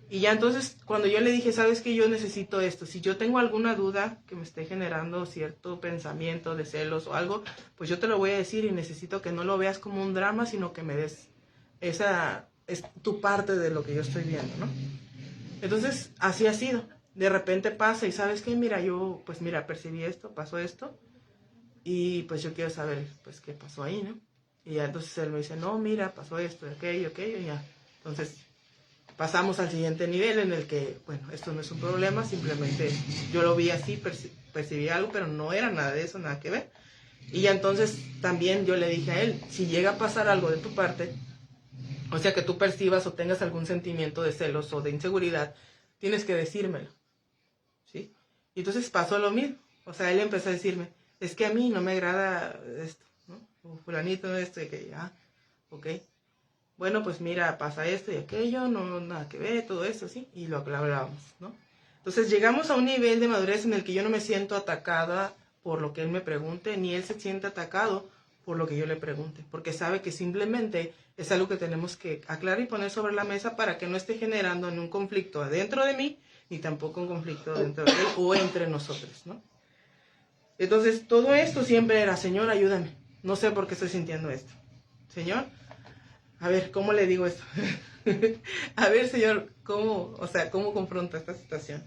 Y ya entonces cuando yo le dije, ¿sabes qué? Yo necesito esto. Si yo tengo alguna duda que me esté generando cierto pensamiento de celos o algo, pues yo te lo voy a decir y necesito que no lo veas como un drama, sino que me des esa es tu parte de lo que yo estoy viendo, ¿no? Entonces así ha sido. De repente pasa y ¿sabes qué? Mira, yo pues mira, percibí esto, pasó esto y pues yo quiero saber pues qué pasó ahí, ¿no? Y ya entonces él me dice, no, mira, pasó esto, aquello, y ya. Entonces pasamos al siguiente nivel en el que, bueno, esto no es un problema, simplemente yo lo vi así, percibí algo, pero no era nada de eso, nada que ver. Y ya entonces también yo le dije a él, si llega a pasar algo de tu parte, o sea que tú percibas o tengas algún sentimiento de celos o de inseguridad, tienes que decírmelo, ¿sí? Y entonces pasó lo mismo, o sea, él empezó a decirme, es que a mí no me agrada esto, ¿no? O fulanito esto y que ok. Bueno, pues mira, pasa esto y aquello, no nada que ver, todo eso, ¿sí? Y lo hablábamos, ¿no? Entonces llegamos a un nivel de madurez en el que yo no me siento atacada por lo que él me pregunte, ni él se siente atacado por lo que yo le pregunte, porque sabe que simplemente es algo que tenemos que aclarar y poner sobre la mesa para que no esté generando ni un conflicto adentro de mí, ni tampoco un conflicto dentro de él o entre nosotros, ¿no? Entonces todo esto siempre era, Señor, ayúdame, no sé por qué estoy sintiendo esto. Señor, a ver, ¿cómo le digo esto? A ver, Señor, ¿cómo confronto esta situación?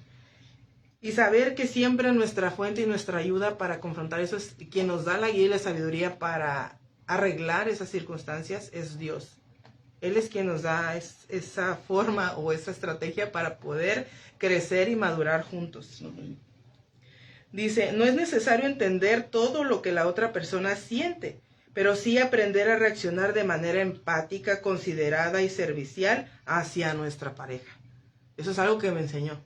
Y saber que siempre nuestra fuente y nuestra ayuda para confrontar eso es quien nos da la guía y la sabiduría para arreglar esas circunstancias es Dios. Él es quien nos da esa forma o esa estrategia para poder crecer y madurar juntos. Dice, no es necesario entender todo lo que la otra persona siente, pero sí aprender a reaccionar de manera empática, considerada y servicial hacia nuestra pareja. Eso es algo que me enseñó,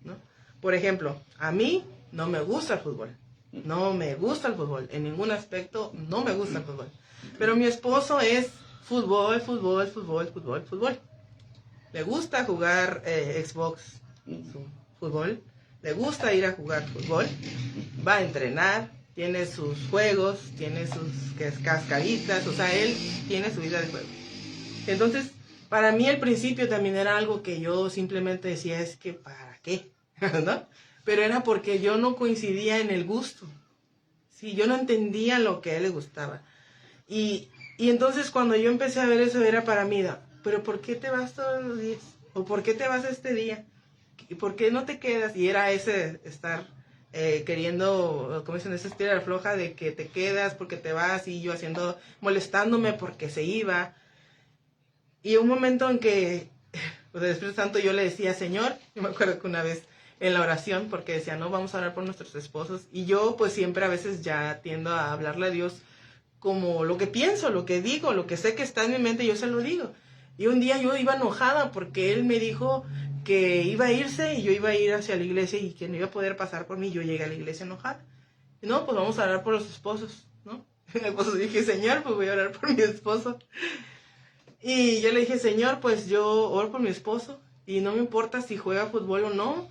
¿no? Por ejemplo, a mí no me gusta el fútbol. No me gusta el fútbol. En ningún aspecto no me gusta el fútbol. Pero mi esposo es fútbol. Le gusta jugar Xbox, fútbol. Le gusta ir a jugar fútbol. Va a entrenar. Tiene sus juegos. Tiene sus cascaritas. O sea, él tiene su vida de juego. Entonces, para mí al principio también era algo que yo simplemente decía, es que ¿para qué? ¿No? Pero era porque yo no coincidía en el gusto. Sí, yo no entendía lo que a él le gustaba. Y entonces cuando yo empecé a ver eso era para mí, ¿pero por qué te vas todos los días? ¿O por qué te vas este día? ¿Y por qué no te quedas? Y era ese estar queriendo, como dicen, esa estira floja de que te quedas porque te vas y yo molestándome porque se iba. Y un momento en que, pues, el Espíritu Santo yo le decía, Señor, yo me acuerdo que una vez en la oración, porque decía, no, vamos a orar por nuestros esposos. Y yo pues siempre a veces ya tiendo a hablarle a Dios como lo que pienso, lo que digo, lo que sé que está en mi mente, yo se lo digo. Y un día yo iba enojada porque él me dijo que iba a irse y yo iba a ir hacia la iglesia y que no iba a poder pasar por mí. Yo llegué a la iglesia enojada. Y no, pues vamos a orar por los esposos, ¿no? Pues dije, Señor, pues voy a orar por mi esposo. Y yo le dije, Señor, pues yo oro por mi esposo y no me importa si juega fútbol o no.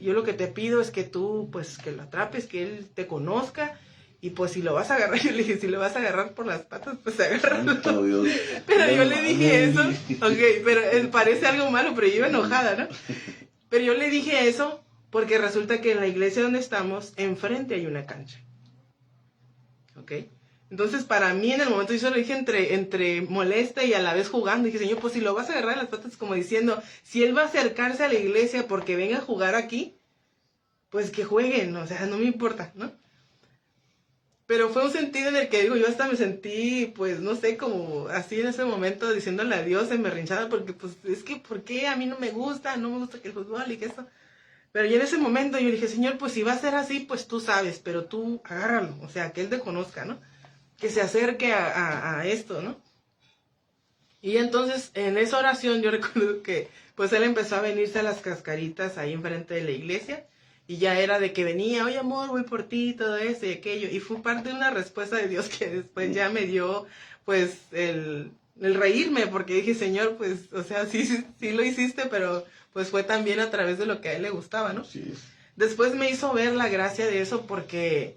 Yo lo que te pido es que tú, pues, que lo atrapes, que él te conozca. Y pues si lo vas a agarrar, yo le dije, si lo vas a agarrar por las patas, pues agárralo. Pero yo le dije eso, ok, pero parece algo malo, pero yo iba enojada, ¿no? Pero yo le dije eso porque resulta que en la iglesia donde estamos, enfrente hay una cancha. ¿Ok? Entonces, para mí, en el momento, yo se lo dije entre molesta y a la vez jugando. Dije, Señor, pues si lo vas a agarrar en las patas, como diciendo, si él va a acercarse a la iglesia porque venga a jugar aquí, pues que jueguen, o sea, no me importa, ¿no? Pero fue un sentido en el que, digo, yo hasta me sentí, pues, no sé, como así en ese momento, diciéndole adiós, emberrinchada, porque, pues, es que, ¿por qué? A mí no me gusta que el fútbol y que eso. Pero yo en ese momento, yo dije, Señor, pues, si va a ser así, pues, tú sabes, pero tú agárralo, o sea, que él te conozca, ¿no? Que se acerque a esto, ¿no? Y entonces, en esa oración, yo recuerdo que, pues, él empezó a venirse a las cascaritas ahí enfrente de la iglesia, y ya era de que venía, oye, amor, voy por ti, todo eso y aquello, y fue parte de una respuesta de Dios que después ya me dio, pues, el reírme, porque dije, Señor, pues, o sea, sí lo hiciste, pero, pues, fue también a través de lo que a él le gustaba, ¿no? Sí. Después me hizo ver la gracia de eso porque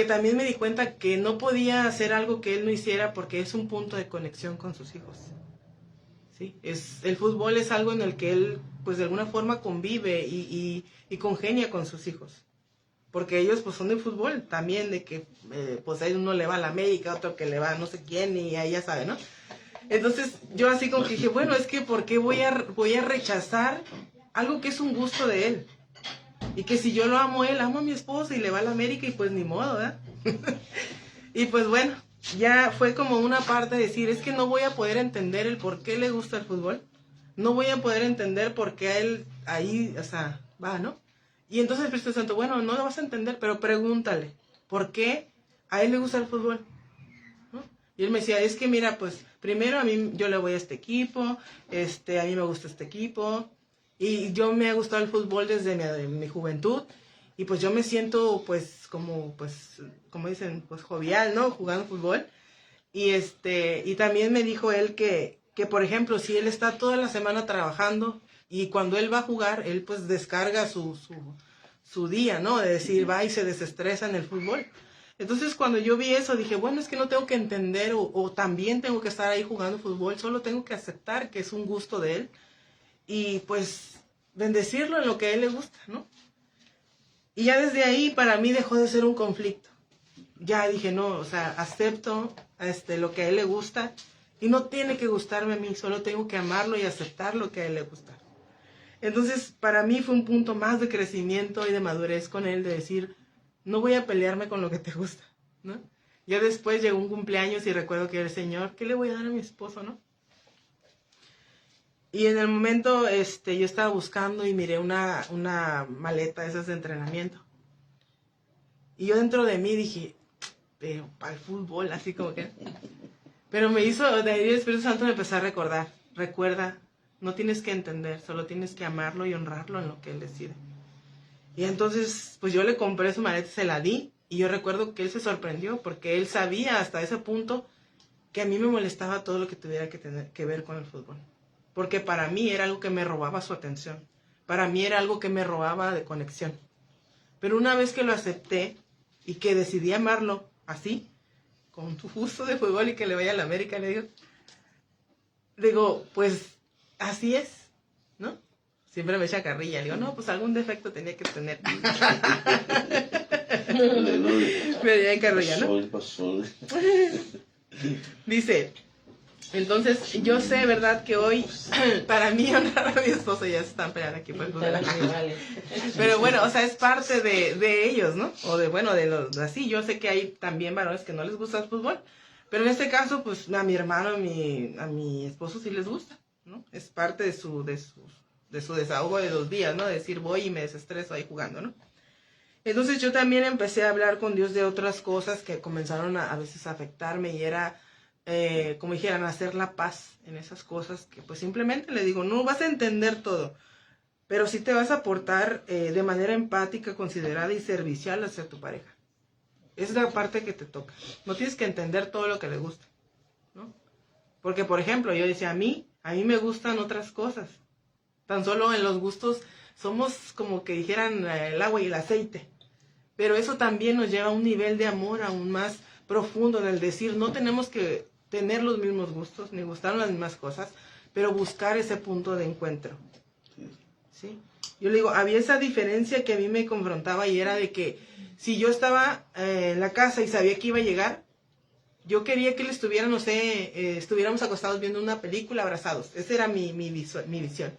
también me di cuenta que no podía hacer algo que él no hiciera porque es un punto de conexión con sus hijos. ¿Sí? El fútbol es algo en el que él, pues de alguna forma convive y congenia con sus hijos. Porque ellos pues son de fútbol también, de que pues a uno le va a la América, otro que le va a no sé quién y ahí ya sabe, ¿no? Entonces yo así como que dije, bueno, es que ¿por qué voy a rechazar algo que es un gusto de él? Y que si yo lo amo a él, amo a mi esposa y le va a la América y pues ni modo, ¿verdad? Y pues bueno, ya fue como una parte de decir, es que no voy a poder entender el por qué le gusta el fútbol. No voy a poder entender por qué a él ahí, o sea, va, ¿no? Y entonces el Espíritu Santo, bueno, no lo vas a entender, pero pregúntale, ¿por qué a él le gusta el fútbol? ¿No? Y él me decía, es que mira, pues primero a mí yo le voy a este equipo, a mí me gusta este equipo, y yo me ha gustado el fútbol desde mi juventud, y pues yo me siento pues como dicen, pues jovial, ¿no? Jugando fútbol. Y también me dijo él que por ejemplo, si él está toda la semana trabajando y cuando él va a jugar, él pues descarga su día, ¿no? De decir, va y se desestresa en el fútbol. Entonces cuando yo vi eso dije, bueno, es que no tengo que entender o también tengo que estar ahí jugando fútbol, solo tengo que aceptar que es un gusto de él y pues bendecirlo en lo que a él le gusta, ¿no? Y ya desde ahí para mí dejó de ser un conflicto. Ya dije, no, o sea, acepto lo que a él le gusta y no tiene que gustarme a mí, solo tengo que amarlo y aceptar lo que a él le gusta. Entonces, para mí fue un punto más de crecimiento y de madurez con él, de decir, no voy a pelearme con lo que te gusta, ¿no? Ya después llegó un cumpleaños y recuerdo que el Señor, ¿qué le voy a dar a mi esposo, no? Y en el momento, yo estaba buscando y miré una maleta de esas de entrenamiento. Y yo dentro de mí dije, pero para el fútbol, así como que... Pero me hizo, de ahí el Espíritu Santo me empezó a recordar, recuerda, no tienes que entender, solo tienes que amarlo y honrarlo en lo que él decide. Y entonces, pues yo le compré su maleta, se la di, y yo recuerdo que él se sorprendió, porque él sabía hasta ese punto que a mí me molestaba todo lo que tuviera que tener que ver con el fútbol. Porque para mí era algo que me robaba su atención, para mí era algo que me robaba de conexión. Pero una vez que lo acepté y que decidí amarlo así, con tu gusto de fútbol y que le vaya a la América, le digo, pues así es, ¿no? Siempre me echa carrilla, le digo, no, pues algún defecto tenía que tener. Me echa carrilla, ¿no? Pasó. Dice, entonces yo sé, ¿verdad? Que hoy, para mí honrar a mi esposo, ya se están peleando aquí por el fútbol. Pero bueno, o sea, es parte de ellos, ¿no? O de los así. Yo sé que hay también varones que no les gusta el fútbol, pero en este caso, pues a mi hermano, a mi esposo sí les gusta, ¿no? Es parte de su desahogo de los días, ¿no? De decir, voy y me desestreso ahí jugando, ¿no? Entonces yo también empecé a hablar con Dios de otras cosas que comenzaron a veces a afectarme y era, como dijeran, hacer la paz en esas cosas que pues simplemente le digo, no vas a entender todo, pero sí te vas a portar de manera empática, considerada y servicial hacia tu pareja. Es la parte que te toca. No tienes que entender todo lo que le gusta, ¿no? Porque, por ejemplo, yo decía, a mí me gustan otras cosas. Tan solo en los gustos somos como que dijeran el agua y el aceite. Pero eso también nos lleva a un nivel de amor aún más profundo en el decir, no tenemos que tener los mismos gustos, ni gustar las mismas cosas, pero buscar ese punto de encuentro. ¿Sí? Yo le digo, había esa diferencia que a mí me confrontaba y era de que si yo estaba en la casa y sabía que iba a llegar, yo quería que él estuviera, no sé, estuviéramos acostados viendo una película, abrazados. Esa era mi visión.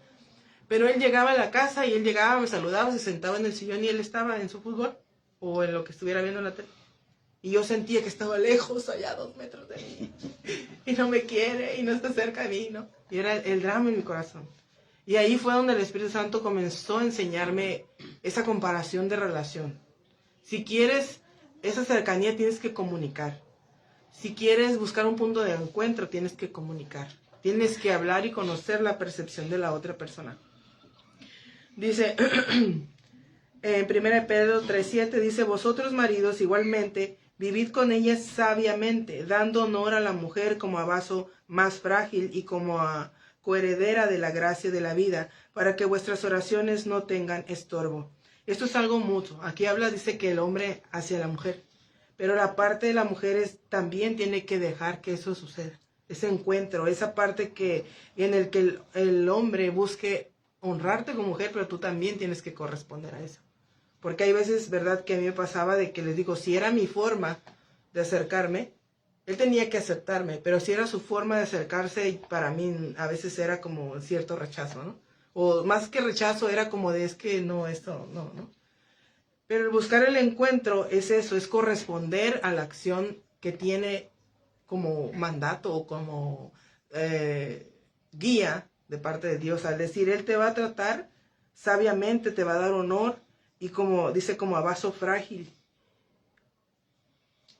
Pero él llegaba a la casa y él llegaba, me saludaba, se sentaba en el sillón y él estaba en su fútbol o en lo que estuviera viendo en la tele. Y yo sentía que estaba lejos, allá a 2 metros de mí. Y no me quiere y no está cerca de mí, ¿no? Y era el drama en mi corazón. Y ahí fue donde el Espíritu Santo comenzó a enseñarme esa comparación de relación. Si quieres esa cercanía, tienes que comunicar. Si quieres buscar un punto de encuentro, tienes que comunicar. Tienes que hablar y conocer la percepción de la otra persona. Dice, en 1 Pedro 3:7, dice, vosotros maridos igualmente, vivid con ellas sabiamente, dando honor a la mujer como a vaso más frágil y como a coheredera de la gracia de la vida, para que vuestras oraciones no tengan estorbo. Esto es algo mutuo. Aquí habla, dice que el hombre hacia la mujer, pero la parte de la mujer también tiene que dejar que eso suceda. Ese encuentro, esa parte en el que el hombre busque honrarte como mujer, pero tú también tienes que corresponder a eso. Porque hay veces, ¿verdad?, que a mí me pasaba de que les digo, si era mi forma de acercarme, él tenía que aceptarme, pero si era su forma de acercarse, para mí a veces era como cierto rechazo, ¿no? O más que rechazo era como de, es que no, esto, no, ¿no? Pero el buscar el encuentro es eso, es corresponder a la acción que tiene como mandato o como guía de parte de Dios, al decir, Él te va a tratar sabiamente, te va a dar honor y como dice, como a vaso frágil.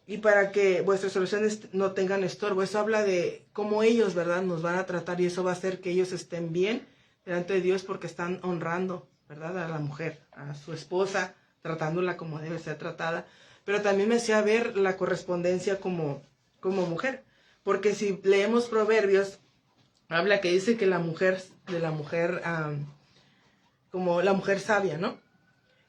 Y para que vuestras soluciones no tengan estorbo. Eso habla de cómo ellos, ¿verdad?, nos van a tratar y eso va a hacer que ellos estén bien delante de Dios porque están honrando, ¿verdad?, a la mujer, a su esposa, tratándola como debe ser tratada. Pero también me hacía ver la correspondencia como mujer. Porque si leemos Proverbios, habla que dice que la mujer, como la mujer sabia, ¿no?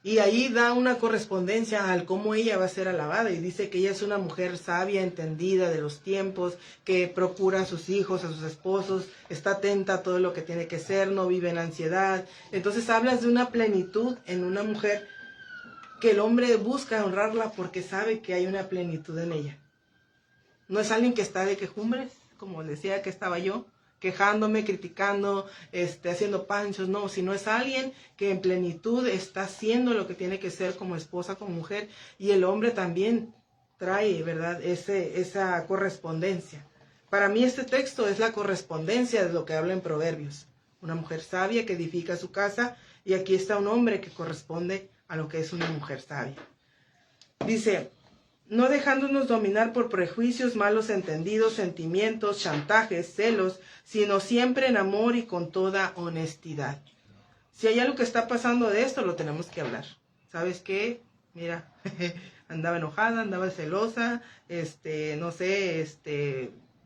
Y ahí da una correspondencia al cómo ella va a ser alabada. Y dice que ella es una mujer sabia, entendida de los tiempos, que procura a sus hijos, a sus esposos, está atenta a todo lo que tiene que ser, no vive en ansiedad. Entonces hablas de una plenitud en una mujer que el hombre busca honrarla porque sabe que hay una plenitud en ella. No es alguien que está de quejumbres, como decía que estaba yo, quejándome, criticando, haciendo panchos, no, sino es alguien que en plenitud está haciendo lo que tiene que ser como esposa, como mujer, y el hombre también trae, ¿verdad?, esa correspondencia. Para mí este texto es la correspondencia de lo que habla en Proverbios. Una mujer sabia que edifica su casa, y aquí está un hombre que corresponde a lo que es una mujer sabia. Dice, no dejándonos dominar por prejuicios, malos entendidos, sentimientos, chantajes, celos, sino siempre en amor y con toda honestidad. Si hay algo que está pasando de esto, lo tenemos que hablar. ¿Sabes qué? Mira, andaba enojada, andaba celosa, no sé,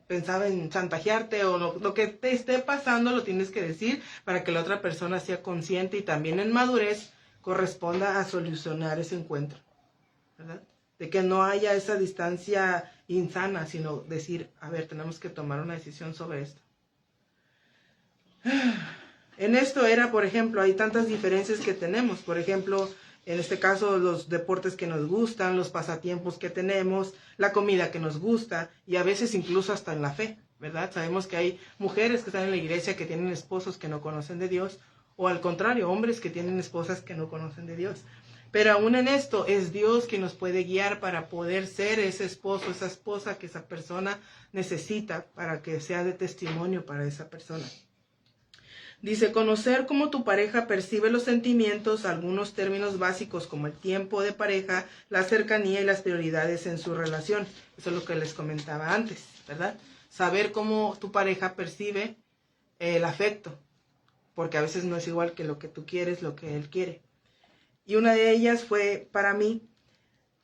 pensaba en chantajearte o lo que te esté pasando lo tienes que decir para que la otra persona sea consciente y también en madurez corresponda a solucionar ese encuentro, ¿verdad? De que no haya esa distancia insana, sino decir, a ver, tenemos que tomar una decisión sobre esto. En esto era, por ejemplo, hay tantas diferencias que tenemos. Por ejemplo, en este caso, los deportes que nos gustan, los pasatiempos que tenemos, la comida que nos gusta y a veces incluso hasta en la fe, ¿verdad? Sabemos que hay mujeres que están en la iglesia que tienen esposos que no conocen de Dios o al contrario, hombres que tienen esposas que no conocen de Dios. Pero aún en esto es Dios quien nos puede guiar para poder ser ese esposo, esa esposa que esa persona necesita para que sea de testimonio para esa persona. Dice, conocer cómo tu pareja percibe los sentimientos, algunos términos básicos como el tiempo de pareja, la cercanía y las prioridades en su relación. Eso es lo que les comentaba antes, ¿verdad? Saber cómo tu pareja percibe el afecto, porque a veces no es igual que lo que tú quieres, lo que él quiere. Y una de ellas fue para mí,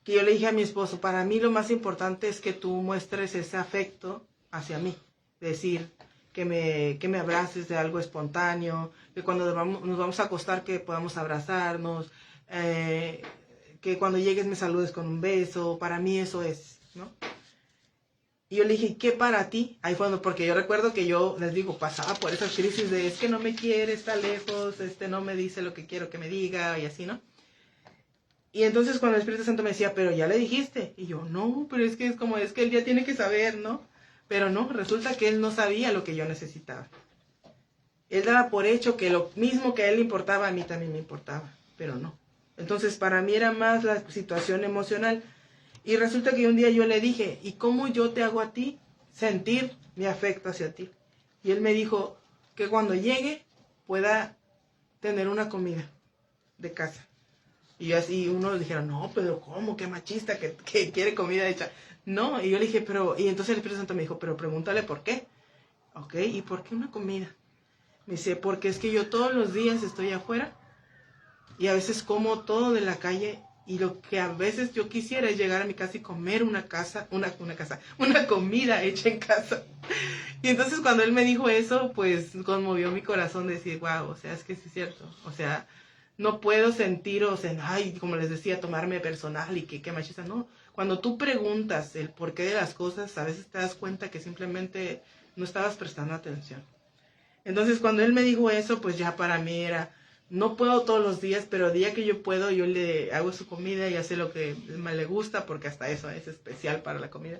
que yo le dije a mi esposo, para mí lo más importante es que tú muestres ese afecto hacia mí. Decir, que me abraces de algo espontáneo, que cuando nos vamos a acostar que podamos abrazarnos, que cuando llegues me saludes con un beso, para mí eso es, ¿no? Y yo le dije, ¿qué para ti? Ahí fue porque yo recuerdo que yo, les digo, pasaba por esa crisis de, es que no me quiere, está lejos, no me dice lo que quiero que me diga, y así, ¿no? Y entonces cuando el Espíritu Santo me decía, pero ya le dijiste. Y yo, no, pero es que él ya tiene que saber, ¿no? Pero no, resulta que él no sabía lo que yo necesitaba. Él daba por hecho que lo mismo que a él le importaba, a mí también me importaba, pero no. Entonces para mí era más la situación emocional. Y resulta que un día yo le dije, ¿y cómo yo te hago a ti sentir mi afecto hacia ti? Y él me dijo que cuando llegue pueda tener una comida de casa. Y así unos dijeron, no, pero ¿cómo? Qué machista, que quiere comida hecha. No, y yo le dije, y entonces el Espíritu Santo me dijo, pero pregúntale por qué. Ok, ¿y por qué una comida? Me dice, porque es que yo todos los días estoy afuera y a veces como todo de la calle y lo que a veces yo quisiera es llegar a mi casa y comer una comida hecha en casa. Y entonces cuando él me dijo eso, pues conmovió mi corazón de decir, wow, o sea, es que sí es cierto. O sea, no puedo sentiros en, ay, como les decía, tomarme personal y que qué machista. No, cuando tú preguntas el porqué de las cosas, a veces te das cuenta que simplemente no estabas prestando atención. Entonces cuando él me dijo eso, pues ya para mí era, no puedo todos los días, pero el día que yo puedo, yo le hago su comida y hace lo que más le gusta, porque hasta eso es especial para la comida.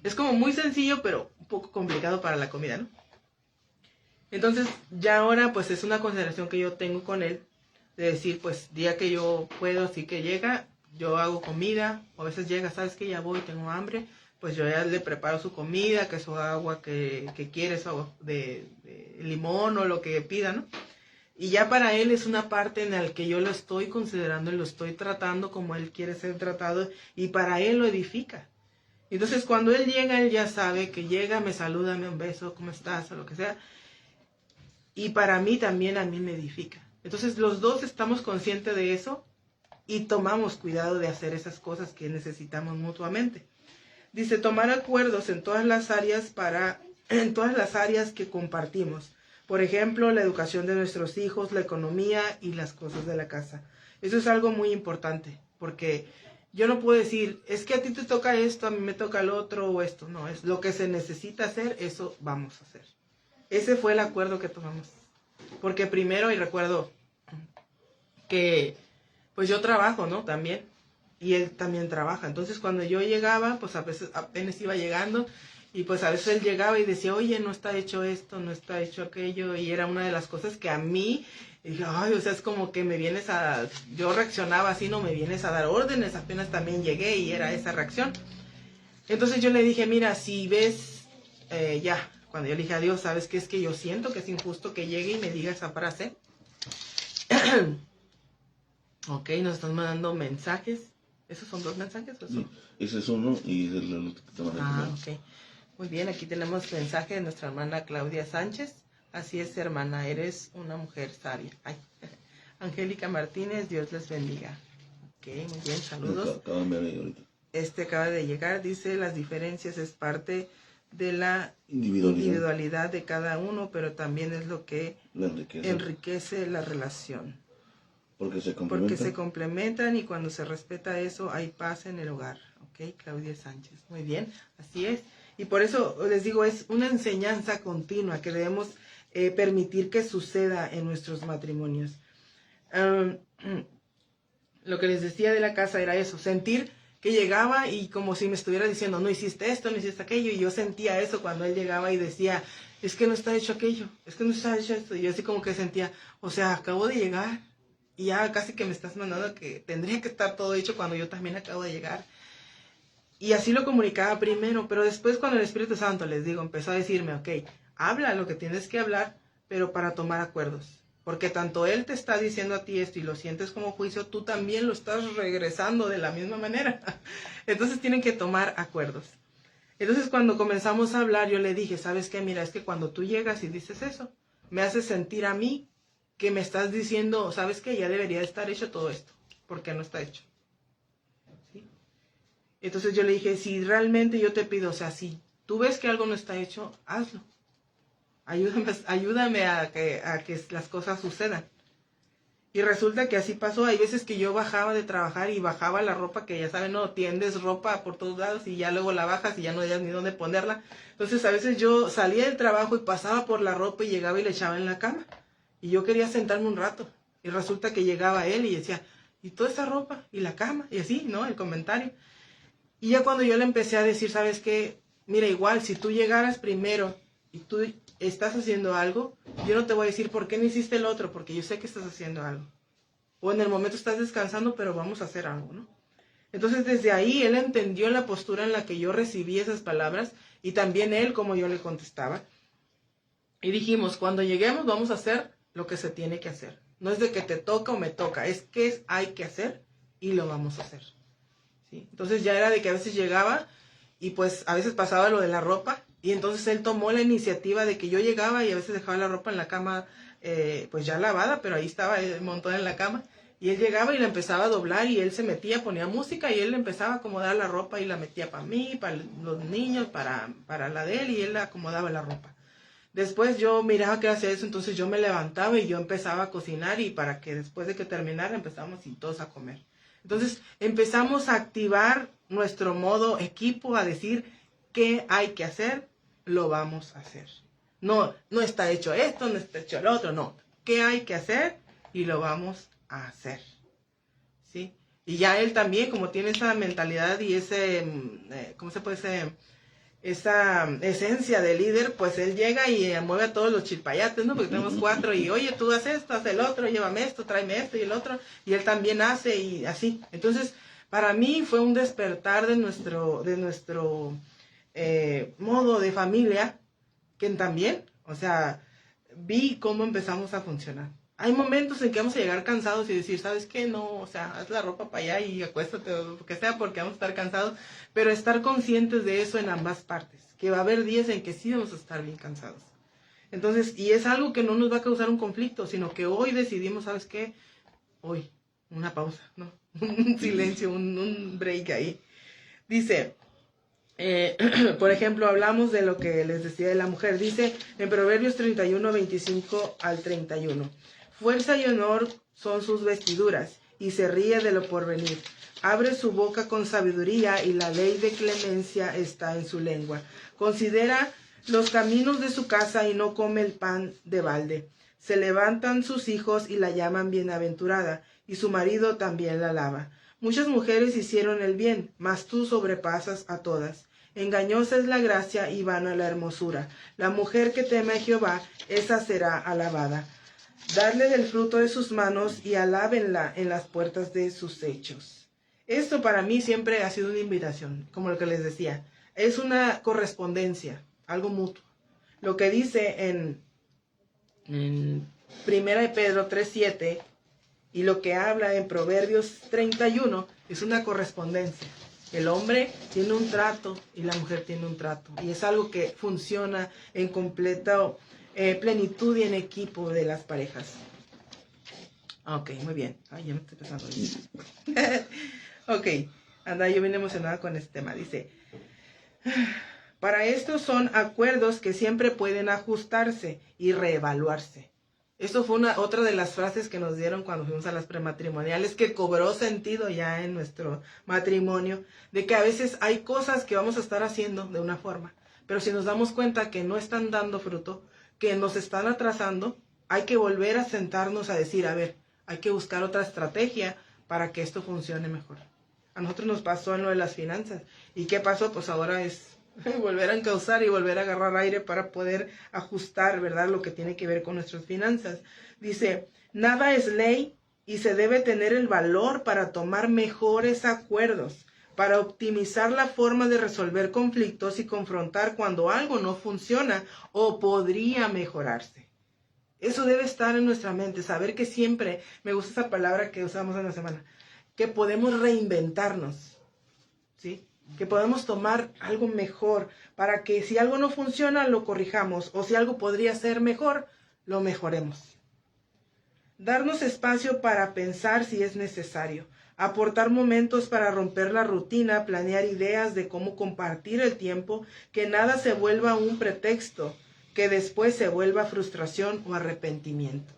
Es como muy sencillo, pero un poco complicado para la comida, ¿no? Entonces ya ahora pues es una consideración que yo tengo con él, de decir, pues día que yo puedo, sí que llega, yo hago comida, o a veces llega, sabes que ya voy, tengo hambre, pues yo ya le preparo su comida, que su agua que quiere, su agua de limón o lo que pida, ¿no? Y ya para él es una parte en la que yo lo estoy considerando y lo estoy tratando como él quiere ser tratado y para él lo edifica. Entonces cuando él llega, él ya sabe que llega, me saluda, me da un beso, ¿cómo estás? O lo que sea. Y para mí también a mí me edifica. Entonces los dos estamos conscientes de eso y tomamos cuidado de hacer esas cosas que necesitamos mutuamente. Dice, tomar acuerdos en todas las áreas que compartimos. Por ejemplo, la educación de nuestros hijos, la economía y las cosas de la casa. Eso es algo muy importante, porque yo no puedo decir, es que a ti te toca esto, a mí me toca el otro o esto. No, es lo que se necesita hacer, eso vamos a hacer. Ese fue el acuerdo que tomamos. Porque primero, y recuerdo que pues yo trabajo, ¿no? También. Y él también trabaja. Entonces cuando yo llegaba, pues a veces apenas iba llegando y pues a veces él llegaba y decía, oye, no está hecho esto, no está hecho aquello. Y era una de las cosas que a mí, dije, ay, o sea, es como que me vienes yo reaccionaba así, no me vienes a dar órdenes, apenas también llegué y era esa reacción. Entonces yo le dije, mira, si ves, cuando yo le dije adiós, ¿sabes qué? Es que yo siento que es injusto que llegue y me diga esa frase. Ok, nos están mandando mensajes. ¿Esos son 2 mensajes o son? Sí, ese es uno y ese es el otro que te van a Ah, ok. Muy bien, aquí tenemos mensaje de nuestra hermana Claudia Sánchez. Así es, hermana, eres una mujer sabia. Ay. Angélica Martínez, Dios les bendiga. Ok, muy bien, saludos. Acaba de enviar ahí ahorita. Acaba de llegar, dice, las diferencias es parte de la individualidad de cada uno, pero también es lo que enriquece la relación. Porque se complementan y cuando se respeta eso hay paz en el hogar. Ok, Claudia Sánchez. Muy bien, así es. Y por eso les digo, es una enseñanza continua que debemos permitir que suceda en nuestros matrimonios. Lo que les decía de la casa era eso, sentir que llegaba y como si me estuviera diciendo, no hiciste esto, no hiciste aquello. Y yo sentía eso cuando él llegaba y decía, es que no está hecho aquello, es que no está hecho esto. Y yo así como que sentía, o sea, acabo de llegar. Y ya casi que me estás mandando que tendría que estar todo hecho cuando yo también acabo de llegar. Y así lo comunicaba primero, pero después cuando el Espíritu Santo, les digo, empezó a decirme, ok, habla lo que tienes que hablar, pero para tomar acuerdos. Porque tanto Él te está diciendo a ti esto y lo sientes como juicio, tú también lo estás regresando de la misma manera. Entonces tienen que tomar acuerdos. Entonces cuando comenzamos a hablar, yo le dije, ¿sabes qué? Mira, es que cuando tú llegas y dices eso, me hace sentir a mí que me estás diciendo, ¿sabes qué? Ya debería estar hecho todo esto, porque no está hecho. ¿Sí? Entonces yo le dije, si realmente yo te pido, o sea, si tú ves que algo no está hecho, hazlo. Ayúdame a que las cosas sucedan. Y resulta que así pasó. Hay veces que yo bajaba de trabajar y bajaba la ropa, que ya saben, no, tiendes ropa por todos lados y ya luego la bajas y ya no hayas ni dónde ponerla. Entonces a veces yo salía del trabajo y pasaba por la ropa y llegaba y le echaba en la cama. Y yo quería sentarme un rato. Y resulta que llegaba él y decía, ¿y toda esa ropa? ¿Y la cama? Y así, ¿no? El comentario. Y ya cuando yo le empecé a decir, ¿sabes qué? Mira, igual, si tú llegaras primero y tú estás haciendo algo, yo no te voy a decir por qué no hiciste el otro, porque yo sé que estás haciendo algo. O en el momento estás descansando, pero vamos a hacer algo, ¿no? Entonces desde ahí él entendió la postura en la que yo recibí esas palabras y también él como yo le contestaba. Y dijimos, cuando lleguemos vamos a hacer lo que se tiene que hacer. No es de que te toca o me toca, es que hay que hacer y lo vamos a hacer. ¿Sí? Entonces ya era de que a veces llegaba y pues a veces pasaba lo de la ropa y entonces él tomó la iniciativa de que yo llegaba y a veces dejaba la ropa en la cama pues ya lavada, pero ahí estaba un montón en la cama y él llegaba y la empezaba a doblar y él se metía, ponía música y él empezaba a acomodar la ropa y la metía para mí, para los niños, para la de él y él acomodaba la ropa. Después yo miraba que hacía eso, entonces yo me levantaba y yo empezaba a cocinar y para que después de que terminara empezamos y todos a comer. Entonces empezamos a activar nuestro modo equipo, a decir qué hay que hacer, lo vamos a hacer. No está hecho esto, no está hecho lo otro, no. ¿Qué hay que hacer? Y lo vamos a hacer. ¿Sí? Y ya él también, como tiene esa mentalidad y ese, ¿cómo se puede decir? Esa esencia de líder, pues él llega y mueve a todos los chilpayates, ¿no? Porque tenemos 4 y, oye, tú haces esto, haz el otro, llévame esto, tráeme esto y el otro, y él también hace y así. Entonces, para mí fue un despertar de nuestro modo de familia, que también, o sea, vi cómo empezamos a funcionar. Hay momentos en que vamos a llegar cansados y decir, ¿sabes qué? No, o sea, haz la ropa para allá y acuéstate, o lo que sea, porque vamos a estar cansados. Pero estar conscientes de eso en ambas partes, que va a haber días en que sí vamos a estar bien cansados. Entonces, y es algo que no nos va a causar un conflicto, sino que hoy decidimos, ¿sabes qué? Hoy, una pausa, ¿no? Un silencio, un break ahí. Dice, por ejemplo, hablamos de lo que les decía de la mujer. Dice en Proverbios 31, 25 al 31. Fuerza y honor son sus vestiduras, y se ríe de lo porvenir. Abre su boca con sabiduría, y la ley de clemencia está en su lengua. Considera los caminos de su casa, y no come el pan de balde. Se levantan sus hijos y la llaman bienaventurada, y su marido también la alaba. Muchas mujeres hicieron el bien, mas tú sobrepasas a todas. Engañosa es la gracia y vana la hermosura. La mujer que teme a Jehová, esa será alabada. Darle del fruto de sus manos y alábenla en las puertas de sus hechos. Esto para mí siempre ha sido una invitación, como lo que les decía. Es una correspondencia, algo mutuo. Lo que dice en 1 de Pedro 3:7 y lo que habla en Proverbios 31 es una correspondencia. El hombre tiene un trato y la mujer tiene un trato. Y es algo que funciona en completa plenitud y en equipo de las parejas. Ok, muy bien. Ay, ya me estoy pensando. Ok, anda, yo vine emocionada con este tema. Dice, para esto son acuerdos que siempre pueden ajustarse y reevaluarse. Esto fue otra de las frases que nos dieron cuando fuimos a las prematrimoniales, que cobró sentido ya en nuestro matrimonio, de que a veces hay cosas que vamos a estar haciendo de una forma, pero si nos damos cuenta que no están dando fruto, que nos están atrasando, hay que volver a sentarnos a decir, a ver, hay que buscar otra estrategia para que esto funcione mejor. A nosotros nos pasó en lo de las finanzas. ¿Y qué pasó? Pues ahora es volver a encauzar y volver a agarrar aire para poder ajustar, ¿verdad?, lo que tiene que ver con nuestras finanzas. Dice, nada es ley y se debe tener el valor para tomar mejores acuerdos, para optimizar la forma de resolver conflictos y confrontar cuando algo no funciona o podría mejorarse. Eso debe estar en nuestra mente, saber que siempre, me gusta esa palabra que usamos en la semana, que podemos reinventarnos, ¿sí? Que podemos tomar algo mejor para que si algo no funciona, lo corrijamos, o si algo podría ser mejor, lo mejoremos. Darnos espacio para pensar si es necesario, aportar momentos para romper la rutina, planear ideas de cómo compartir el tiempo, que nada se vuelva un pretexto, que después se vuelva frustración o arrepentimiento.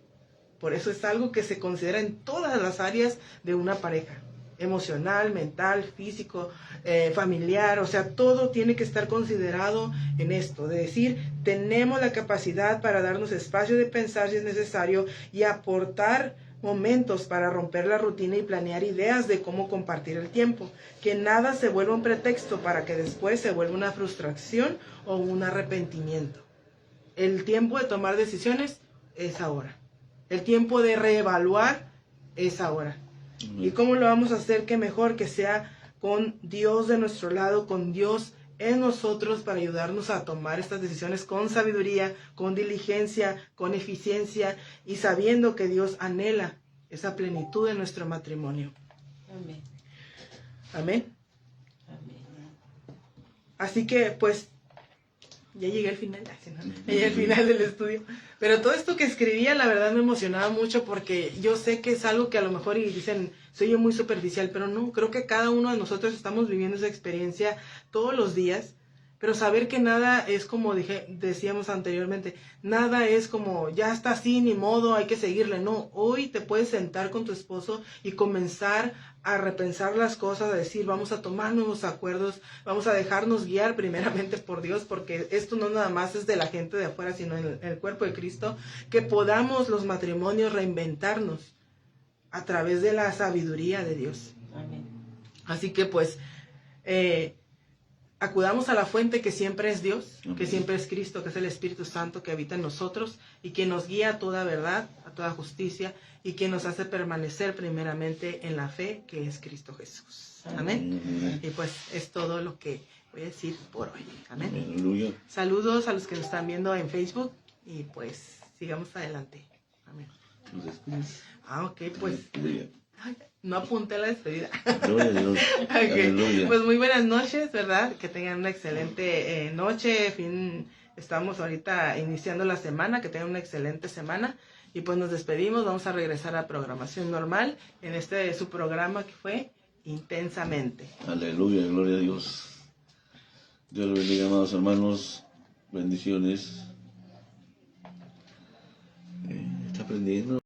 Por eso es algo que se considera en todas las áreas de una pareja. Emocional, mental, físico, familiar, o sea, todo tiene que estar considerado en esto, de decir, tenemos la capacidad para darnos espacio de pensar si es necesario y aportar momentos para romper la rutina y planear ideas de cómo compartir el tiempo, que nada se vuelva un pretexto para que después se vuelva una frustración o un arrepentimiento. El tiempo de tomar decisiones es ahora. El tiempo de reevaluar es ahora. ¿Y cómo lo vamos a hacer? Que mejor que sea con Dios de nuestro lado, con Dios en nosotros para ayudarnos a tomar estas decisiones con sabiduría, con diligencia, con eficiencia y sabiendo que Dios anhela esa plenitud en nuestro matrimonio. Amén. Amén. Amén. Así que pues ya llegué al final, llegué al final del estudio. Pero todo esto que escribía, la verdad me emocionaba mucho porque yo sé que es algo que a lo mejor y dicen, soy yo muy superficial, pero no, creo que cada uno de nosotros estamos viviendo esa experiencia todos los días. Pero saber que nada es como decíamos anteriormente, nada es como, ya está así, ni modo, hay que seguirle. No, hoy te puedes sentar con tu esposo y comenzar a repensar las cosas, a decir, vamos a tomar nuevos acuerdos, vamos a dejarnos guiar primeramente por Dios, porque esto no nada más es de la gente de afuera, sino en el cuerpo de Cristo, que podamos los matrimonios reinventarnos a través de la sabiduría de Dios. Amén. Así que pues, acudamos a la fuente que siempre es Dios, que siempre es Cristo, que es el Espíritu Santo que habita en nosotros y que nos guía a toda verdad, a toda justicia y que nos hace permanecer primeramente en la fe que es Cristo Jesús. Amén. Y pues es todo lo que voy a decir por hoy. Amén. Aleluya. Saludos a los que nos están viendo en Facebook y pues sigamos adelante. Amén. ¿Nos despides? Ok, pues... Aleluya. Ay, no apunté la despedida. Gloria a Dios. Okay. Aleluya. Pues muy buenas noches, ¿verdad? Que tengan una excelente noche. Estamos ahorita iniciando la semana, que tengan una excelente semana. Y pues nos despedimos, vamos a regresar a programación normal en su programa que fue Intensamente. Aleluya, gloria a Dios. Dios los bendiga, amados hermanos. Bendiciones. Está aprendiendo.